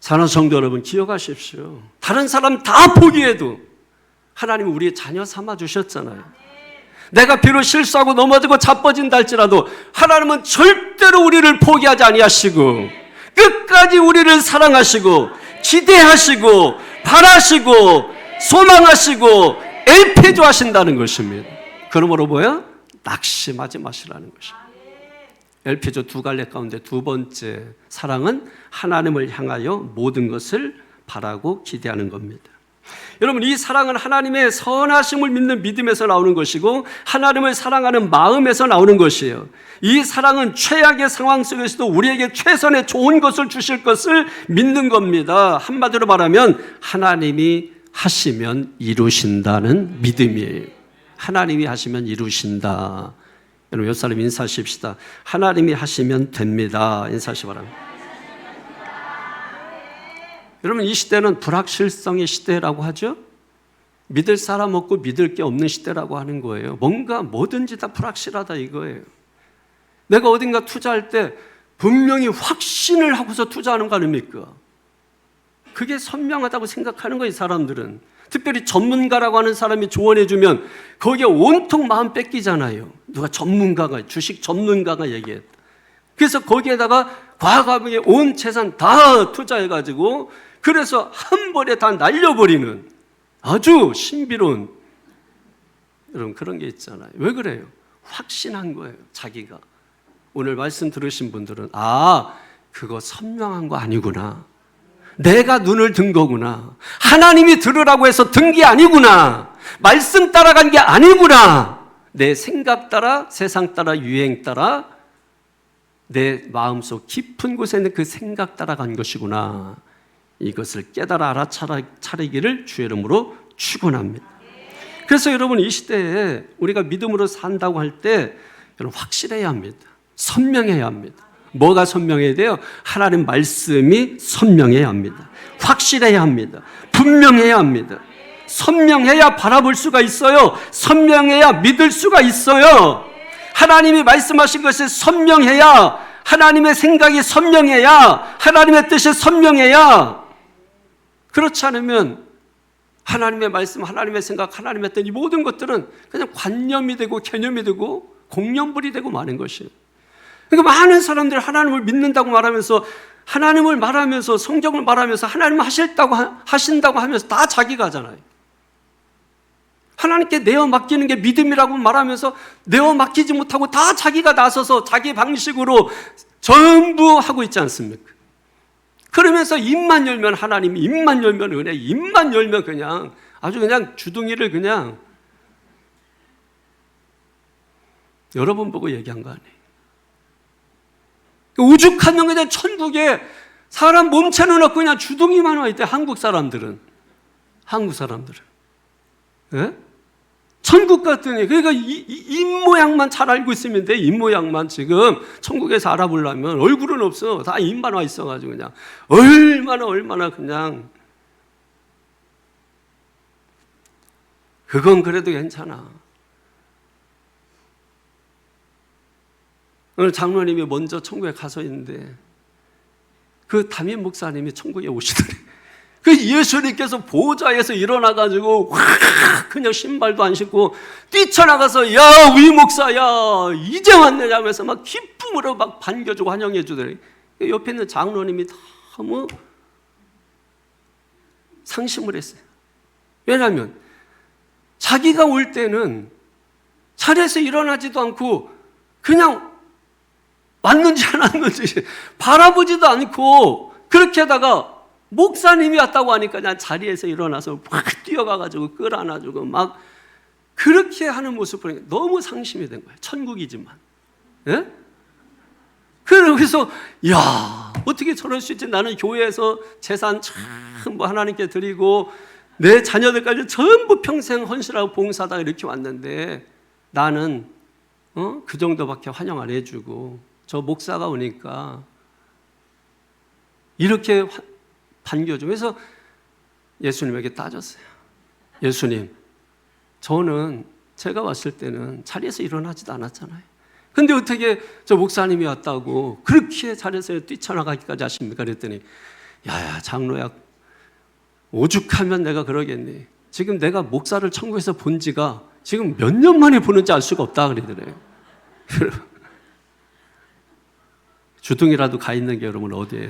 사랑하는 성도 여러분, 기억하십시오. 다른 사람 다 포기해도 하나님은 우리의 자녀 삼아 주셨잖아요. 내가 비록 실수하고 넘어지고 자빠진다 할지라도 하나님은 절대로 우리를 포기하지 아니하시고 끝까지 우리를 사랑하시고 기대하시고 바라시고 소망하시고 엘피조하신다는 것입니다. 그러므로 뭐야? 낙심하지 마시라는 것입니다. 엘피조 두 갈래 가운데 두 번째 사랑은 하나님을 향하여 모든 것을 바라고 기대하는 겁니다. 여러분, 이 사랑은 하나님의 선하심을 믿는 믿음에서 나오는 것이고 하나님을 사랑하는 마음에서 나오는 것이에요. 이 사랑은 최악의 상황 속에서도 우리에게 최선의 좋은 것을 주실 것을 믿는 겁니다. 한마디로 말하면 하나님이 하시면 이루신다는 믿음이에요. 하나님이 하시면 이루신다. 여러분, 옆 사람 인사하십시다. 하나님이 하시면 됩니다. 인사하시기 바랍니다. 여러분, 이 시대는 불확실성의 시대라고 하죠. 믿을 사람 없고 믿을 게 없는 시대라고 하는 거예요. 뭔가 뭐든지 다 불확실하다 이거예요. 내가 어딘가 투자할 때 분명히 확신을 하고서 투자하는 거 아닙니까? 그게 선명하다고 생각하는 거예요, 사람들은. 특별히 전문가라고 하는 사람이 조언해 주면 거기에 온통 마음 뺏기잖아요. 누가 전문가가, 주식 전문가가 얘기했다. 그래서 거기에다가 과감하게 온 재산 다 투자해가지고 그래서 한 번에 다 날려버리는 아주 신비로운 여러분 그런 게 있잖아요. 왜 그래요? 확신한 거예요, 자기가. 오늘 말씀 들으신 분들은 그거 선명한 거 아니구나. 내가 눈을 든 거구나. 하나님이 들으라고 해서 든 게 아니구나. 말씀 따라간 게 아니구나. 내 생각 따라, 세상 따라, 유행 따라 내 마음속 깊은 곳에 있는 그 생각 따라간 것이구나. 이것을 깨달아 알아차리기를 주의 이름으로 축원합니다. 그래서 여러분, 이 시대에 우리가 믿음으로 산다고 할 때 여러분 확실해야 합니다. 선명해야 합니다. 뭐가 선명해야 돼요? 하나님 말씀이 선명해야 합니다. 확실해야 합니다. 분명해야 합니다. 선명해야 바라볼 수가 있어요. 선명해야 믿을 수가 있어요. 하나님이 말씀하신 것이 선명해야, 하나님의 생각이 선명해야, 하나님의 뜻이 선명해야. 그렇지 않으면 하나님의 말씀, 하나님의 생각, 하나님의 뜻, 이 모든 것들은 그냥 관념이 되고 개념이 되고 공념불이 되고 마는 것이에요. 그러니까 많은 사람들이 하나님을 믿는다고 말하면서, 하나님을 말하면서, 성경을 말하면서 하나님 하신다고 하면서 다 자기가 하잖아요. 하나님께 내어 맡기는 게 믿음이라고 말하면서 내어 맡기지 못하고 다 자기가 나서서 자기 방식으로 전부 하고 있지 않습니까? 그러면서 입만 열면 하나님, 입만 열면 은혜, 입만 열면 그냥 아주 그냥 주둥이를 그냥 여러 번 보고 얘기한 거 아니에요. 우죽하면 그냥 천국에 사람 몸체는 없고 그냥 주둥이만 와 있대. 한국 사람들은. 예? 천국 같더니, 그러니까 입모양만 잘 알고 있으면 돼. 입모양만. 지금 천국에서 알아보려면 얼굴은 없어. 다 입만 와 있어가지고 그냥 얼마나 그냥. 그건 그래도 괜찮아. 오늘 장로님이 먼저 천국에 가서 있는데 그 담임 목사님이 천국에 오시더니 그 예수님께서 보좌에서 일어나가지고 그냥 신발도 안 신고 뛰쳐나가서 야, 위 목사야 이제 왔느냐 하면서 막 기쁨으로 막 반겨주고 환영해 주더니 옆에 있는 장로님이 너무 상심을 했어요. 왜냐하면 자기가 올 때는 자리에서 일어나지도 않고 그냥 왔는지 안 왔는지 바라보지도 않고 그렇게 하다가 목사님이 왔다고 하니까 그냥 자리에서 일어나서 막 뛰어가가지고 끌어안아주고 막 그렇게 하는 모습 보니까 너무 상심이 된 거예요. 천국이지만. 예? 그래서 야, 어떻게 저럴 수 있지? 나는 교회에서 재산 참 뭐 하나님께 드리고 내 자녀들까지 전부 평생 헌신하고 봉사하다가 이렇게 왔는데 나는 그 정도밖에 환영 안 해주고 저 목사가 오니까 이렇게 반겨주고 그래서 예수님에게 따졌어요. 예수님, 저는 제가 왔을 때는 자리에서 일어나지도 않았잖아요. 근데 어떻게 저 목사님이 왔다고 그렇게 자리에서 뛰쳐나가기까지 하십니까? 그랬더니 야야 장로야, 오죽하면 내가 그러겠니? 지금 내가 목사를 천국에서 본 지가 지금 몇 년 만에 보는지 알 수가 없다 그러더래요. 주둥이라도 가 있는 게 여러분 어디에요?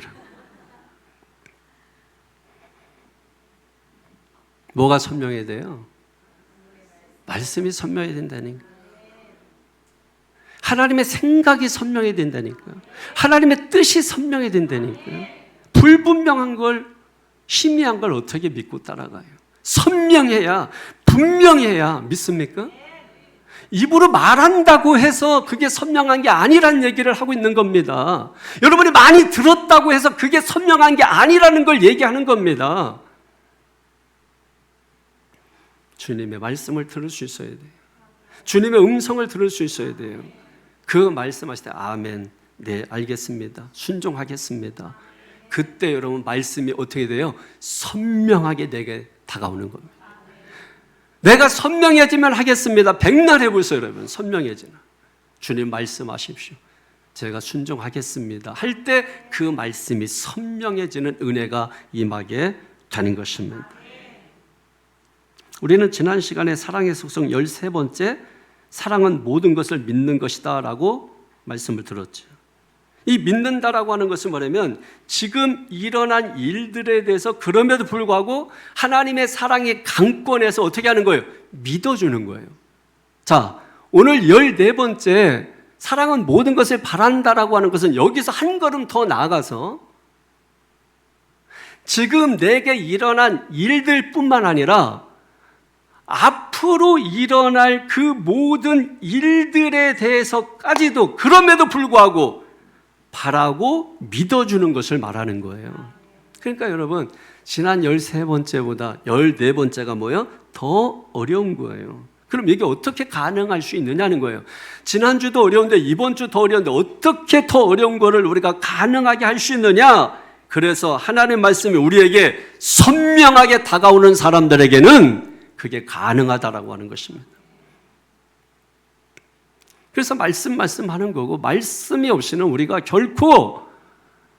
뭐가 선명해야 돼요? 말씀이 선명해야 된다니까. 하나님의 생각이 선명해야 된다니까. 하나님의 뜻이 선명해야 된다니까. 불분명한 걸, 희미한 걸 어떻게 믿고 따라가요? 선명해야, 분명해야 믿습니까? 입으로 말한다고 해서 그게 선명한 게 아니라는 얘기를 하고 있는 겁니다. 여러분이 많이 들었다고 해서 그게 선명한 게 아니라는 걸 얘기하는 겁니다. 주님의 말씀을 들을 수 있어야 돼요. 주님의 음성을 들을 수 있어야 돼요. 그 말씀하실 때 아멘, 네 알겠습니다, 순종하겠습니다. 그때 여러분 말씀이 어떻게 돼요? 선명하게 내게 다가오는 겁니다. 내가 선명해지면 하겠습니다. 백날 해보세요 여러분. 선명해지나. 주님 말씀하십시오, 제가 순종하겠습니다 할 때 그 말씀이 선명해지는 은혜가 임하게 되는 것입니다. 우리는 지난 시간에 사랑의 속성 13번째 사랑은 모든 것을 믿는 것이다 라고 말씀을 들었죠. 이 믿는다라고 하는 것은 뭐냐면 지금 일어난 일들에 대해서 그럼에도 불구하고 하나님의 사랑의 강권에서 어떻게 하는 거예요? 믿어주는 거예요. 자, 오늘 14번째 사랑은 모든 것을 바란다라고 하는 것은 여기서 한 걸음 더 나아가서 지금 내게 일어난 일들뿐만 아니라 앞으로 일어날 그 모든 일들에 대해서까지도 그럼에도 불구하고 바라고 믿어주는 것을 말하는 거예요. 그러니까 여러분 지난 13번째보다 14번째가 뭐예요? 더 어려운 거예요. 그럼 이게 어떻게 가능할 수 있느냐는 거예요. 지난주도 어려운데 이번 주 더 어려운데 어떻게 더 어려운 거를 우리가 가능하게 할 수 있느냐? 그래서 하나님의 말씀이 우리에게 선명하게 다가오는 사람들에게는 그게 가능하다라고 하는 것입니다. 그래서 말씀하는 거고 말씀이 없이는 우리가 결코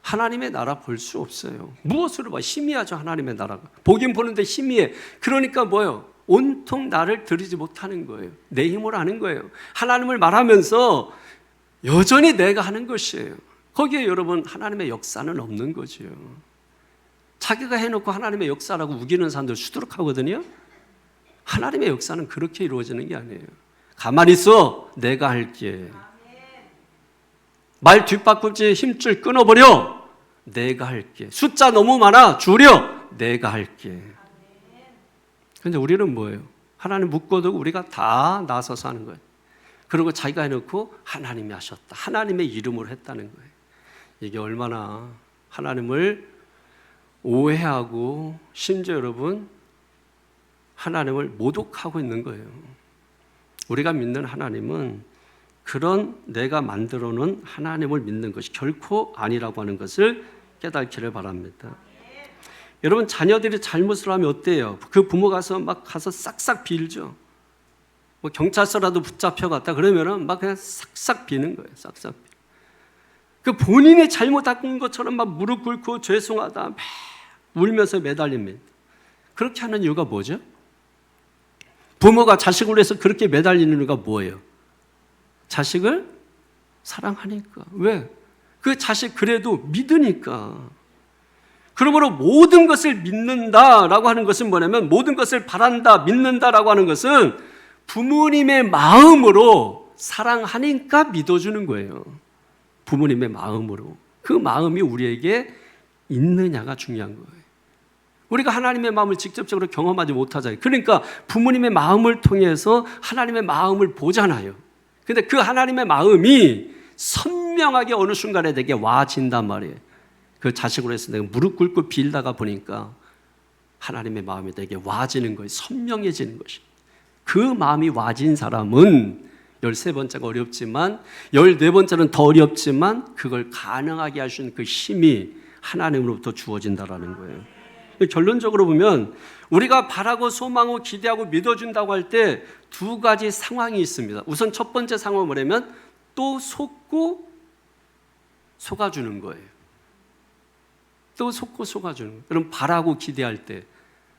하나님의 나라 볼 수 없어요. 무엇으로 봐? 희미하죠 하나님의 나라가. 보긴 보는데 희미해. 그러니까 뭐예요? 온통 나를 드리지 못하는 거예요. 내 힘으로 하는 거예요. 하나님을 말하면서 여전히 내가 하는 것이에요. 거기에 여러분 하나님의 역사는 없는 거죠. 자기가 해놓고 하나님의 역사라고 우기는 사람들 수두룩하거든요. 하나님의 역사는 그렇게 이루어지는 게 아니에요. 가만히 있어, 내가 할게. 말 뒷바꿈치 힘줄 끊어버려, 내가 할게. 숫자 너무 많아, 줄여, 내가 할게. 근데 우리는 뭐예요? 하나님 묶어두고 우리가 다 나서서 하는 거예요. 그리고 자기가 해놓고 하나님이 하셨다, 하나님의 이름으로 했다는 거예요. 이게 얼마나 하나님을 오해하고 심지어 여러분 하나님을 모독하고 있는 거예요. 우리가 믿는 하나님은 그런 내가 만들어 놓은 하나님을 믿는 것이 결코 아니라고 하는 것을 깨닫기를 바랍니다. 여러분 자녀들이 잘못을 하면 어때요? 그 부모 가서 싹싹 빌죠. 뭐 경찰서라도 붙잡혀갔다 그러면은 막 그냥 싹싹 비는 거예요. 싹싹 비. 그 본인이 잘못한 것처럼 막 무릎 꿇고 죄송하다 막 울면서 매달립니다. 그렇게 하는 이유가 뭐죠? 부모가 자식을 위해서 그렇게 매달리는 이유가 뭐예요? 자식을 사랑하니까. 왜? 그 자식 그래도 믿으니까. 그러므로 모든 것을 믿는다라고 하는 것은 뭐냐면 모든 것을 바란다, 믿는다라고 하는 것은 부모님의 마음으로 사랑하니까 믿어주는 거예요. 부모님의 마음으로. 그 마음이 우리에게 있느냐가 중요한 거예요. 우리가 하나님의 마음을 직접적으로 경험하지 못하잖아요. 그러니까 부모님의 마음을 통해서 하나님의 마음을 보잖아요. 근데 그 하나님의 마음이 선명하게 어느 순간에 내게 와진단 말이에요. 그 자식으로 해서 내가 무릎 꿇고 빌다가 보니까 하나님의 마음이 내게 와지는 거예요. 선명해지는 것이. 그 마음이 와진 사람은 13번째가 어렵지만 14번째는 더 어렵지만 그걸 가능하게 할 수 있는 그 힘이 하나님으로부터 주어진다라는 거예요. 결론적으로 보면 우리가 바라고 소망하고 기대하고 믿어준다고 할 때 두 가지 상황이 있습니다. 우선 첫 번째 상황은 뭐냐면 또 속고 속아주는 거예요. 또 속고 속아주는 거예요. 그럼 바라고 기대할 때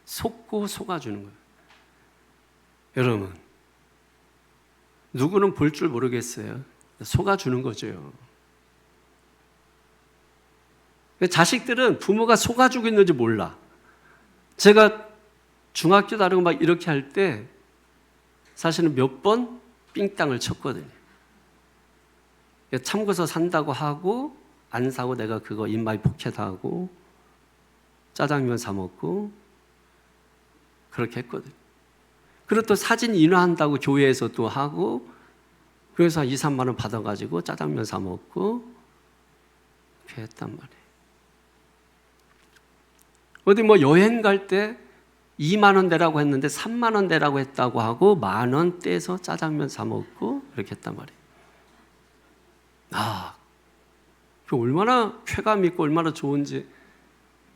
속고 속아주는 거예요. 여러분, 누구는 볼 줄 모르겠어요. 속아주는 거죠. 자식들은 부모가 속아주고 있는지 몰라. 제가 중학교 다니고 막 이렇게 할 때 사실은 몇 번 삥땅을 쳤거든요. 참고서 산다고 하고 안 사고 내가 그거 인마이 포켓하고 짜장면 사 먹고 그렇게 했거든요. 그리고 또 사진 인화한다고 교회에서 또 하고 그래서 2, 3만 원 받아가지고 짜장면 사 먹고 그렇게 했단 말이에요. 어디 뭐 여행 갈 때 2만 원 내라고 했는데 3만 원 내라고 했다고 하고 만 원 떼서 짜장면 사 먹고 그렇게 했단 말이에요. 그 얼마나 쾌감 있고 얼마나 좋은지.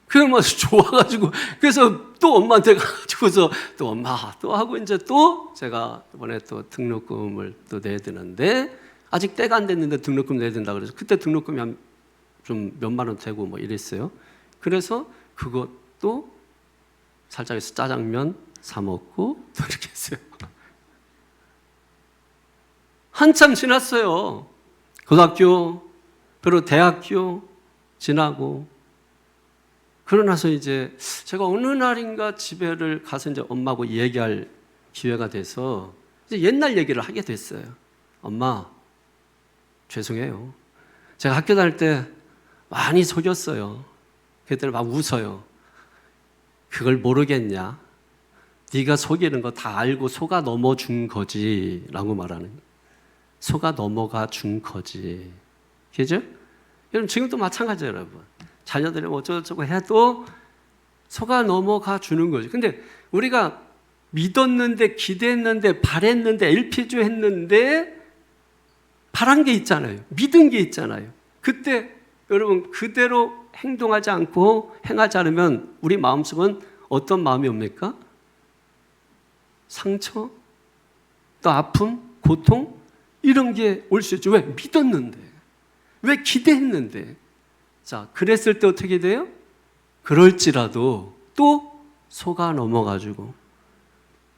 그냥 막 좋아가지고 그래서 또 엄마한테 가지고서 또 엄마 또 하고 이제 또 제가 이번에 또 등록금을 또 내야 되는데 아직 때가 안 됐는데 등록금 내야 된다 그래서 그때 등록금이 한 좀 몇만 원 되고 뭐 이랬어요. 그래서 그것도 살짝 해서 짜장면 사 먹고 또 이렇게 했어요. 한참 지났어요. 고등학교 그리고 대학교 지나고 그러나서 이제 제가 어느 날인가 집에를 가서 이제 엄마하고 얘기할 기회가 돼서 이제 옛날 얘기를 하게 됐어요. 엄마, 죄송해요. 제가 학교 다닐 때 많이 속였어요. 그때는 막 웃어요. 그걸 모르겠냐? 네가 속이는 거 다 알고 속아 넘어준 거지 라고 말하는 거예요. 속아 넘어가 준 거지. 그죠? 여러분 지금도 마찬가지예요. 여러분 자녀들이 어쩌고저쩌고 해도 속아 넘어가 주는 거죠. 근데 우리가 믿었는데 기대했는데 바랬는데 LPG 했는데 바란 게 있잖아요. 믿은 게 있잖아요. 그때 여러분 그대로 행동하지 않고 행하지 않으면 우리 마음속은 어떤 마음이 옵니까? 상처, 또 아픔, 고통 이런 게 올 수 있죠. 왜? 믿었는데. 왜 기대했는데. 자, 그랬을 때 어떻게 돼요? 그럴지라도 또 속아 넘어가지고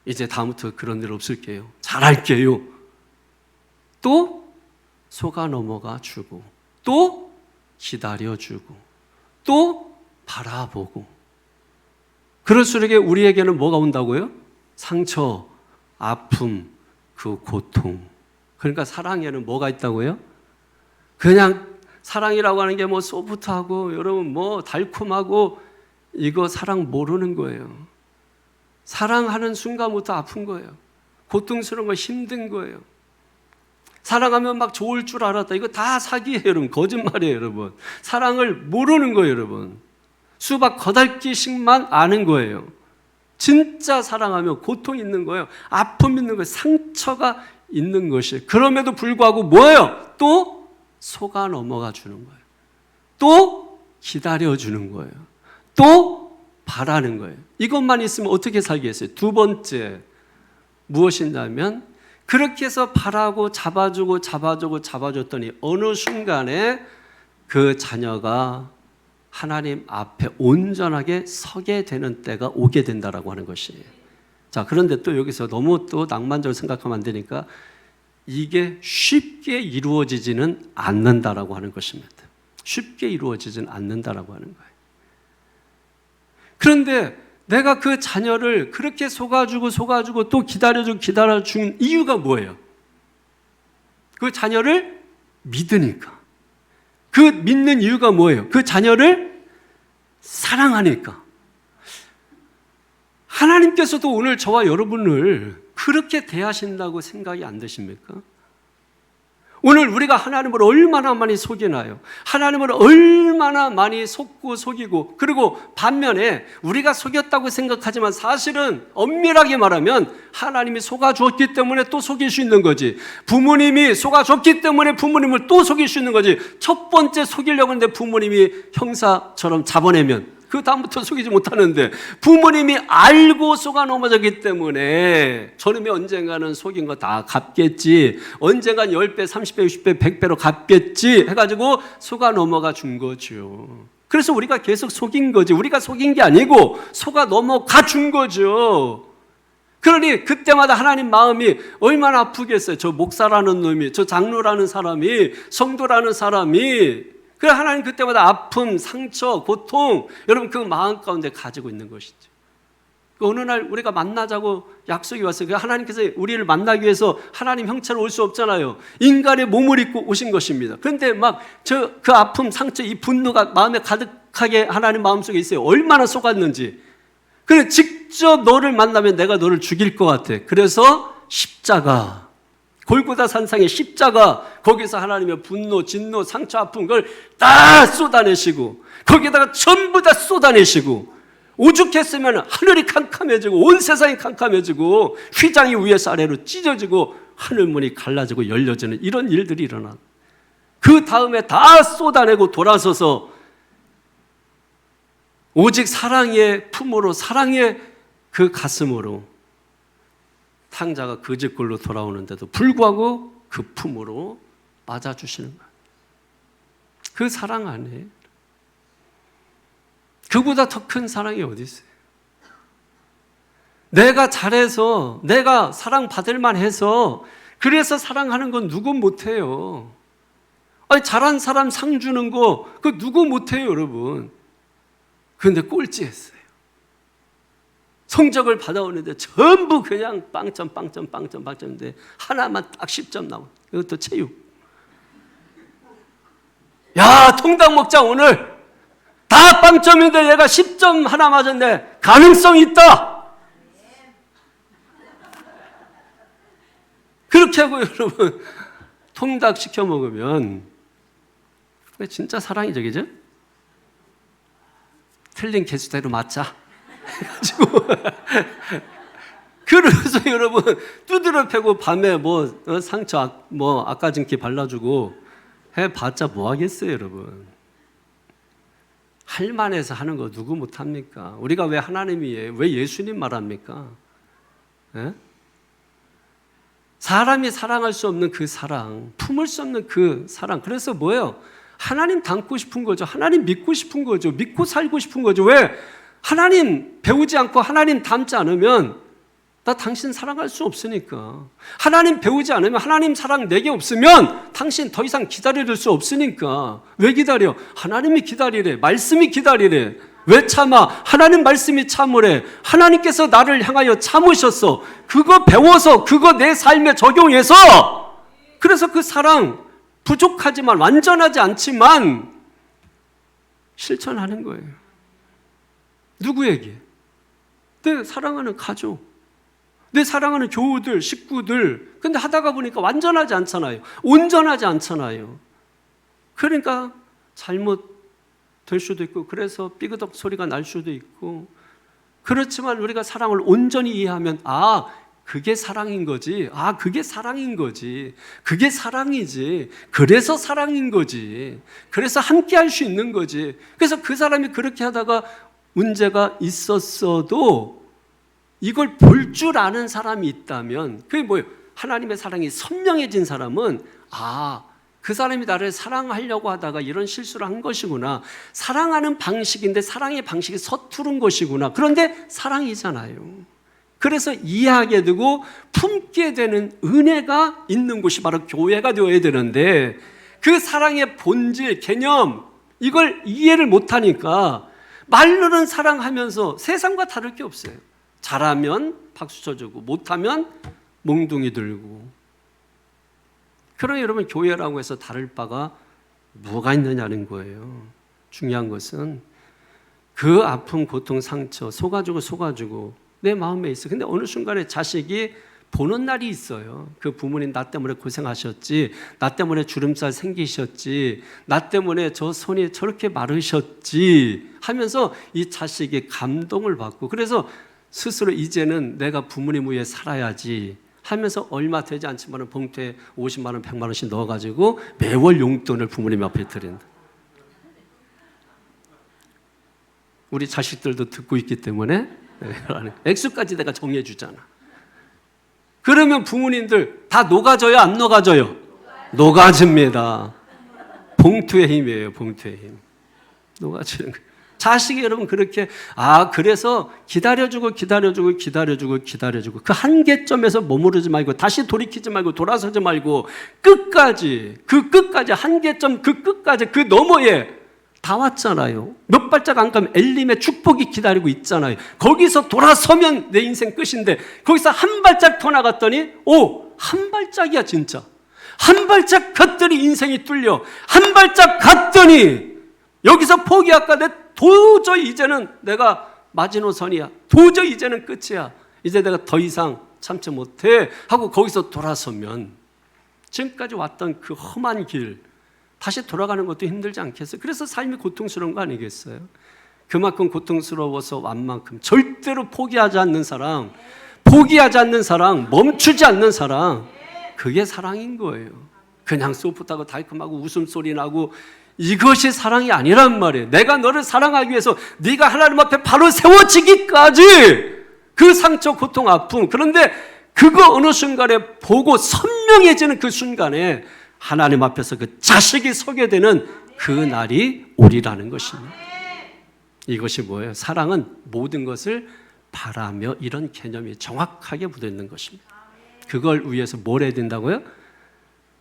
이제 다음부터 그런 일 없을게요. 잘할게요. 또 속아 넘어가 주고 또 기다려주고 또 바라보고 그럴수록 우리에게는 뭐가 온다고요? 상처, 아픔, 그 고통. 그러니까 사랑에는 뭐가 있다고요? 그냥 사랑이라고 하는 게 뭐 소프트하고 여러분 뭐 달콤하고 이거 사랑 모르는 거예요. 사랑하는 순간부터 아픈 거예요. 고통스러운 거 힘든 거예요. 사랑하면 막 좋을 줄 알았다. 이거 다 사기예요, 여러분. 거짓말이에요, 여러분. 사랑을 모르는 거예요, 여러분. 수박 거달기씩만 아는 거예요. 진짜 사랑하면 고통 있는 거예요. 아픔 있는 거예요. 상처가 있는 것이. 그럼에도 불구하고 뭐예요? 또 속아 넘어가 주는 거예요. 또 기다려 주는 거예요. 또 바라는 거예요. 이것만 있으면 어떻게 살겠어요? 두 번째 무엇이냐면 그렇게 해서 바라고 잡아줬더니 어느 순간에 그 자녀가 하나님 앞에 온전하게 서게 되는 때가 오게 된다라고 하는 것이에요. 자, 그런데 또 여기서 너무 또 낭만적으로 생각하면 안 되니까 이게 쉽게 이루어지지는 않는다라고 하는 것입니다. 쉽게 이루어지지는 않는다라고 하는 거예요. 그런데 내가 그 자녀를 그렇게 속아주고 또 기다려준 이유가 뭐예요? 그 자녀를 믿으니까. 그 믿는 이유가 뭐예요? 그 자녀를 사랑하니까. 하나님께서도 오늘 저와 여러분을 그렇게 대하신다고 생각이 안 드십니까? 오늘 우리가 하나님을 얼마나 많이 속이나요? 하나님을 얼마나 많이 속고 속이고, 그리고 반면에 우리가 속였다고 생각하지만 사실은 엄밀하게 말하면 하나님이 속아줬기 때문에 또 속일 수 있는 거지. 부모님이 속아줬기 때문에 부모님을 또 속일 수 있는 거지. 첫 번째 속이려고 하는데 부모님이 형사처럼 잡아내면 그 다음부터 속이지 못하는데, 부모님이 알고 속아 넘어졌기 때문에 저놈이 언젠가는 속인 거 다 갚겠지, 언젠간 10배, 30배, 60배, 100배로 갚겠지 해가지고 속아 넘어가 준 거죠. 그래서 우리가 계속 속인 거지, 우리가 속인 게 아니고 속아 넘어가 준 거죠. 그러니 그때마다 하나님 마음이 얼마나 아프겠어요. 저 목사라는 놈이, 저 장로라는 사람이, 성도라는 사람이. 그래, 하나님 그때마다 아픔, 상처, 고통, 여러분 그 마음 가운데 가지고 있는 것이죠. 어느 날 우리가 만나자고 약속이 왔어요. 하나님께서 우리를 만나기 위해서 하나님 형체로 올 수 없잖아요. 인간의 몸을 입고 오신 것입니다. 그런데 막 그 아픔, 상처, 이 분노가 마음에 가득하게 하나님 마음속에 있어요. 얼마나 속았는지. 그래, 직접 너를 만나면 내가 너를 죽일 것 같아. 그래서 십자가, 골고다 산상의 십자가, 거기서 하나님의 분노, 진노, 상처, 아픈 걸 다 쏟아내시고, 거기에다가 전부 다 쏟아내시고, 오죽했으면 하늘이 캄캄해지고 온 세상이 캄캄해지고 휘장이 위에서 아래로 찢어지고 하늘문이 갈라지고 열려지는 이런 일들이 일어나. 그 다음에 다 쏟아내고 돌아서서 오직 사랑의 품으로, 사랑의 그 가슴으로 탕자가 그 집골로 돌아오는데도 불구하고 그 품으로 맞아주시는 거예요. 그 사랑 안에 그보다 더 큰 사랑이 어디 있어요? 내가 잘해서, 내가 사랑받을 만해서 그래서 사랑하는 건 누구 못해요. 아니, 잘한 사람 상 주는 거 그거 누구 못해요, 여러분. 그런데 꼴찌했어요. 성적을 받아오는데 전부 그냥 빵점인데 하나만 딱 10점 나온. 이것도 체육. 야, 통닭 먹자 오늘. 다 빵점인데 얘가 10점 하나 맞았네. 가능성 있다. 그렇게 하고 여러분 통닭 시켜 먹으면 진짜 사랑이죠, 그죠? 틀린 개수대로 맞자 해가지고 그래서 여러분 두드려 패고 밤에 뭐 상처 뭐 아까진기 발라주고 해봤자 뭐 하겠어요, 여러분. 할만해서 하는 거 누구 못합니까? 우리가 왜 하나님이에요? 왜 예수님 말합니까? 예? 사람이 사랑할 수 없는 그 사랑, 품을 수 없는 그 사랑. 그래서 뭐예요? 하나님 닮고 싶은 거죠. 하나님 믿고 싶은 거죠. 믿고 살고 싶은 거죠. 왜? 하나님 배우지 않고 하나님 닮지 않으면 나 당신 사랑할 수 없으니까. 하나님 배우지 않으면, 하나님 사랑 내게 없으면 당신 더 이상 기다릴 수 없으니까. 왜 기다려? 하나님이 기다리래. 말씀이 기다리래. 왜 참아? 하나님 말씀이 참으래. 하나님께서 나를 향하여 참으셨어. 그거 배워서 그거 내 삶에 적용해서, 그래서 그 사랑 부족하지만, 완전하지 않지만 실천하는 거예요. 누구에게? 내 사랑하는 가족, 내 사랑하는 교우들, 식구들. 근데 하다가 보니까 완전하지 않잖아요. 온전하지 않잖아요. 그러니까 잘못될 수도 있고, 그래서 삐그덕 소리가 날 수도 있고. 그렇지만 우리가 사랑을 온전히 이해하면, 아, 그게 사랑인 거지. 아, 그게 사랑인 거지. 그게 사랑이지. 그래서 사랑인 거지. 그래서 함께 할 수 있는 거지. 그래서 그 사람이 그렇게 하다가 문제가 있었어도 이걸 볼 줄 아는 사람이 있다면, 그게 뭐예요? 하나님의 사랑이 선명해진 사람은, 아, 그 사람이 나를 사랑하려고 하다가 이런 실수를 한 것이구나. 사랑하는 방식인데 사랑의 방식이 서투른 것이구나. 그런데 사랑이잖아요. 그래서 이해하게 되고 품게 되는 은혜가 있는 곳이 바로 교회가 되어야 되는데, 그 사랑의 본질, 개념, 이걸 이해를 못하니까 말로는 사랑하면서 세상과 다를 게 없어요. 잘하면 박수 쳐주고 못하면 몽둥이 들고. 그러나 여러분, 교회라고 해서 다를 바가 뭐가 있느냐는 거예요. 중요한 것은 그 아픔, 고통, 상처 속아주고 내 마음에 있어. 근데 어느 순간에 자식이 보는 날이 있어요. 그 부모님 나 때문에 고생하셨지, 나 때문에 주름살 생기셨지, 나 때문에 저 손이 저렇게 마르셨지 하면서 이 자식이 감동을 받고, 그래서 스스로 이제는 내가 부모님 위해 살아야지 하면서 얼마 되지 않지만 봉투에 50만 원, 100만 원씩 넣어가지고 매월 용돈을 부모님 앞에 드린다. 우리 자식들도 듣고 있기 때문에 액수까지 내가 정해 주잖아. 그러면 부모님들 다 녹아져요, 안 녹아져요? 녹아집니다. 봉투의 힘이에요, 봉투의 힘. 녹아지는 거예요. 자식이 여러분 그렇게 그래서 기다려주고 그 한계점에서 머무르지 말고 다시 돌이키지 말고 돌아서지 말고 끝까지 한계점 그 끝까지 그 너머에 다 왔잖아요. 몇 발짝 안 가면 엘림의 축복이 기다리고 있잖아요. 거기서 돌아서면 내 인생 끝인데 거기서 한 발짝 더 나갔더니 한 발짝이야 진짜. 한 발짝 갔더니 인생이 뚫려. 한 발짝 갔더니 여기서 포기할까? 도저히 이제는 내가 마지노선이야. 도저히 이제는 끝이야. 이제 내가 더 이상 참지 못해 하고 거기서 돌아서면 지금까지 왔던 그 험한 길 다시 돌아가는 것도 힘들지 않겠어요? 그래서 삶이 고통스러운 거 아니겠어요? 그만큼 고통스러워서 완 만큼 절대로 포기하지 않는 사랑, 멈추지 않는 사랑, 그게 사랑인 거예요. 그냥 소프트하고 달콤하고 웃음소리 나고 이것이 사랑이 아니란 말이에요. 내가 너를 사랑하기 위해서 네가 하나님 앞에 바로 세워지기까지 그 상처, 고통, 아픔, 그런데 그거 어느 순간에 보고 선명해지는 그 순간에 하나님 앞에서 그 자식이 서게 되는 그 날이 오리라는 것입니다. 이것이 뭐예요? 사랑은 모든 것을 바라며, 이런 개념이 정확하게 묻어있는 것입니다. 그걸 위해서 뭘 해야 된다고요?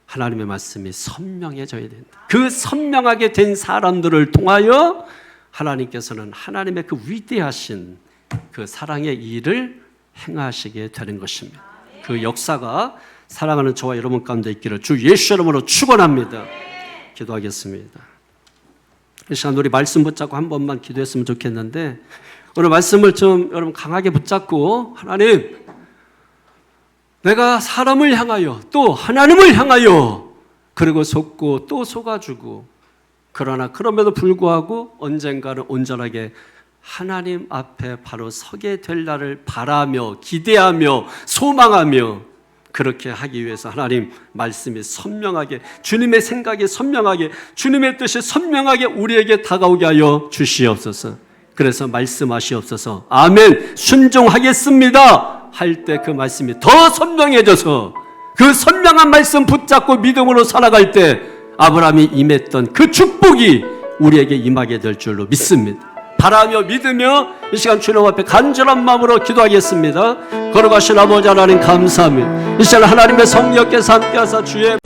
하나님의 말씀이 선명해져야 된다. 그 선명하게 된 사람들을 통하여 하나님께서는 하나님의 그 위대하신 그 사랑의 일을 행하시게 되는 것입니다. 그 역사가 사랑하는 저와 여러분 가운데 있기를 주 예수 이름으로 축원합니다. 기도하겠습니다. 이 시간 우리 말씀 붙잡고 한 번만 기도했으면 좋겠는데, 오늘 말씀을 좀 여러분 강하게 붙잡고, 하나님, 내가 사람을 향하여 또 하나님을 향하여 그리고 속고 또 속아주고, 그러나 그럼에도 불구하고 언젠가는 온전하게 하나님 앞에 바로 서게 될 날을 바라며 기대하며 소망하며, 그렇게 하기 위해서 하나님 말씀이 선명하게, 주님의 생각이 선명하게, 주님의 뜻이 선명하게 우리에게 다가오게 하여 주시옵소서. 그래서 말씀하시옵소서. 아멘. 순종하겠습니다 할 때 그 말씀이 더 선명해져서 그 선명한 말씀 붙잡고 믿음으로 살아갈 때 아브라함이 임했던 그 축복이 우리에게 임하게 될 줄로 믿습니다. 바라며 믿으며 이 시간 주님 앞에 간절한 마음으로 기도하겠습니다. 걸어가신 아버지 하나님 감사합니다. 이 시간 하나님의 성령께서 함께하사 주의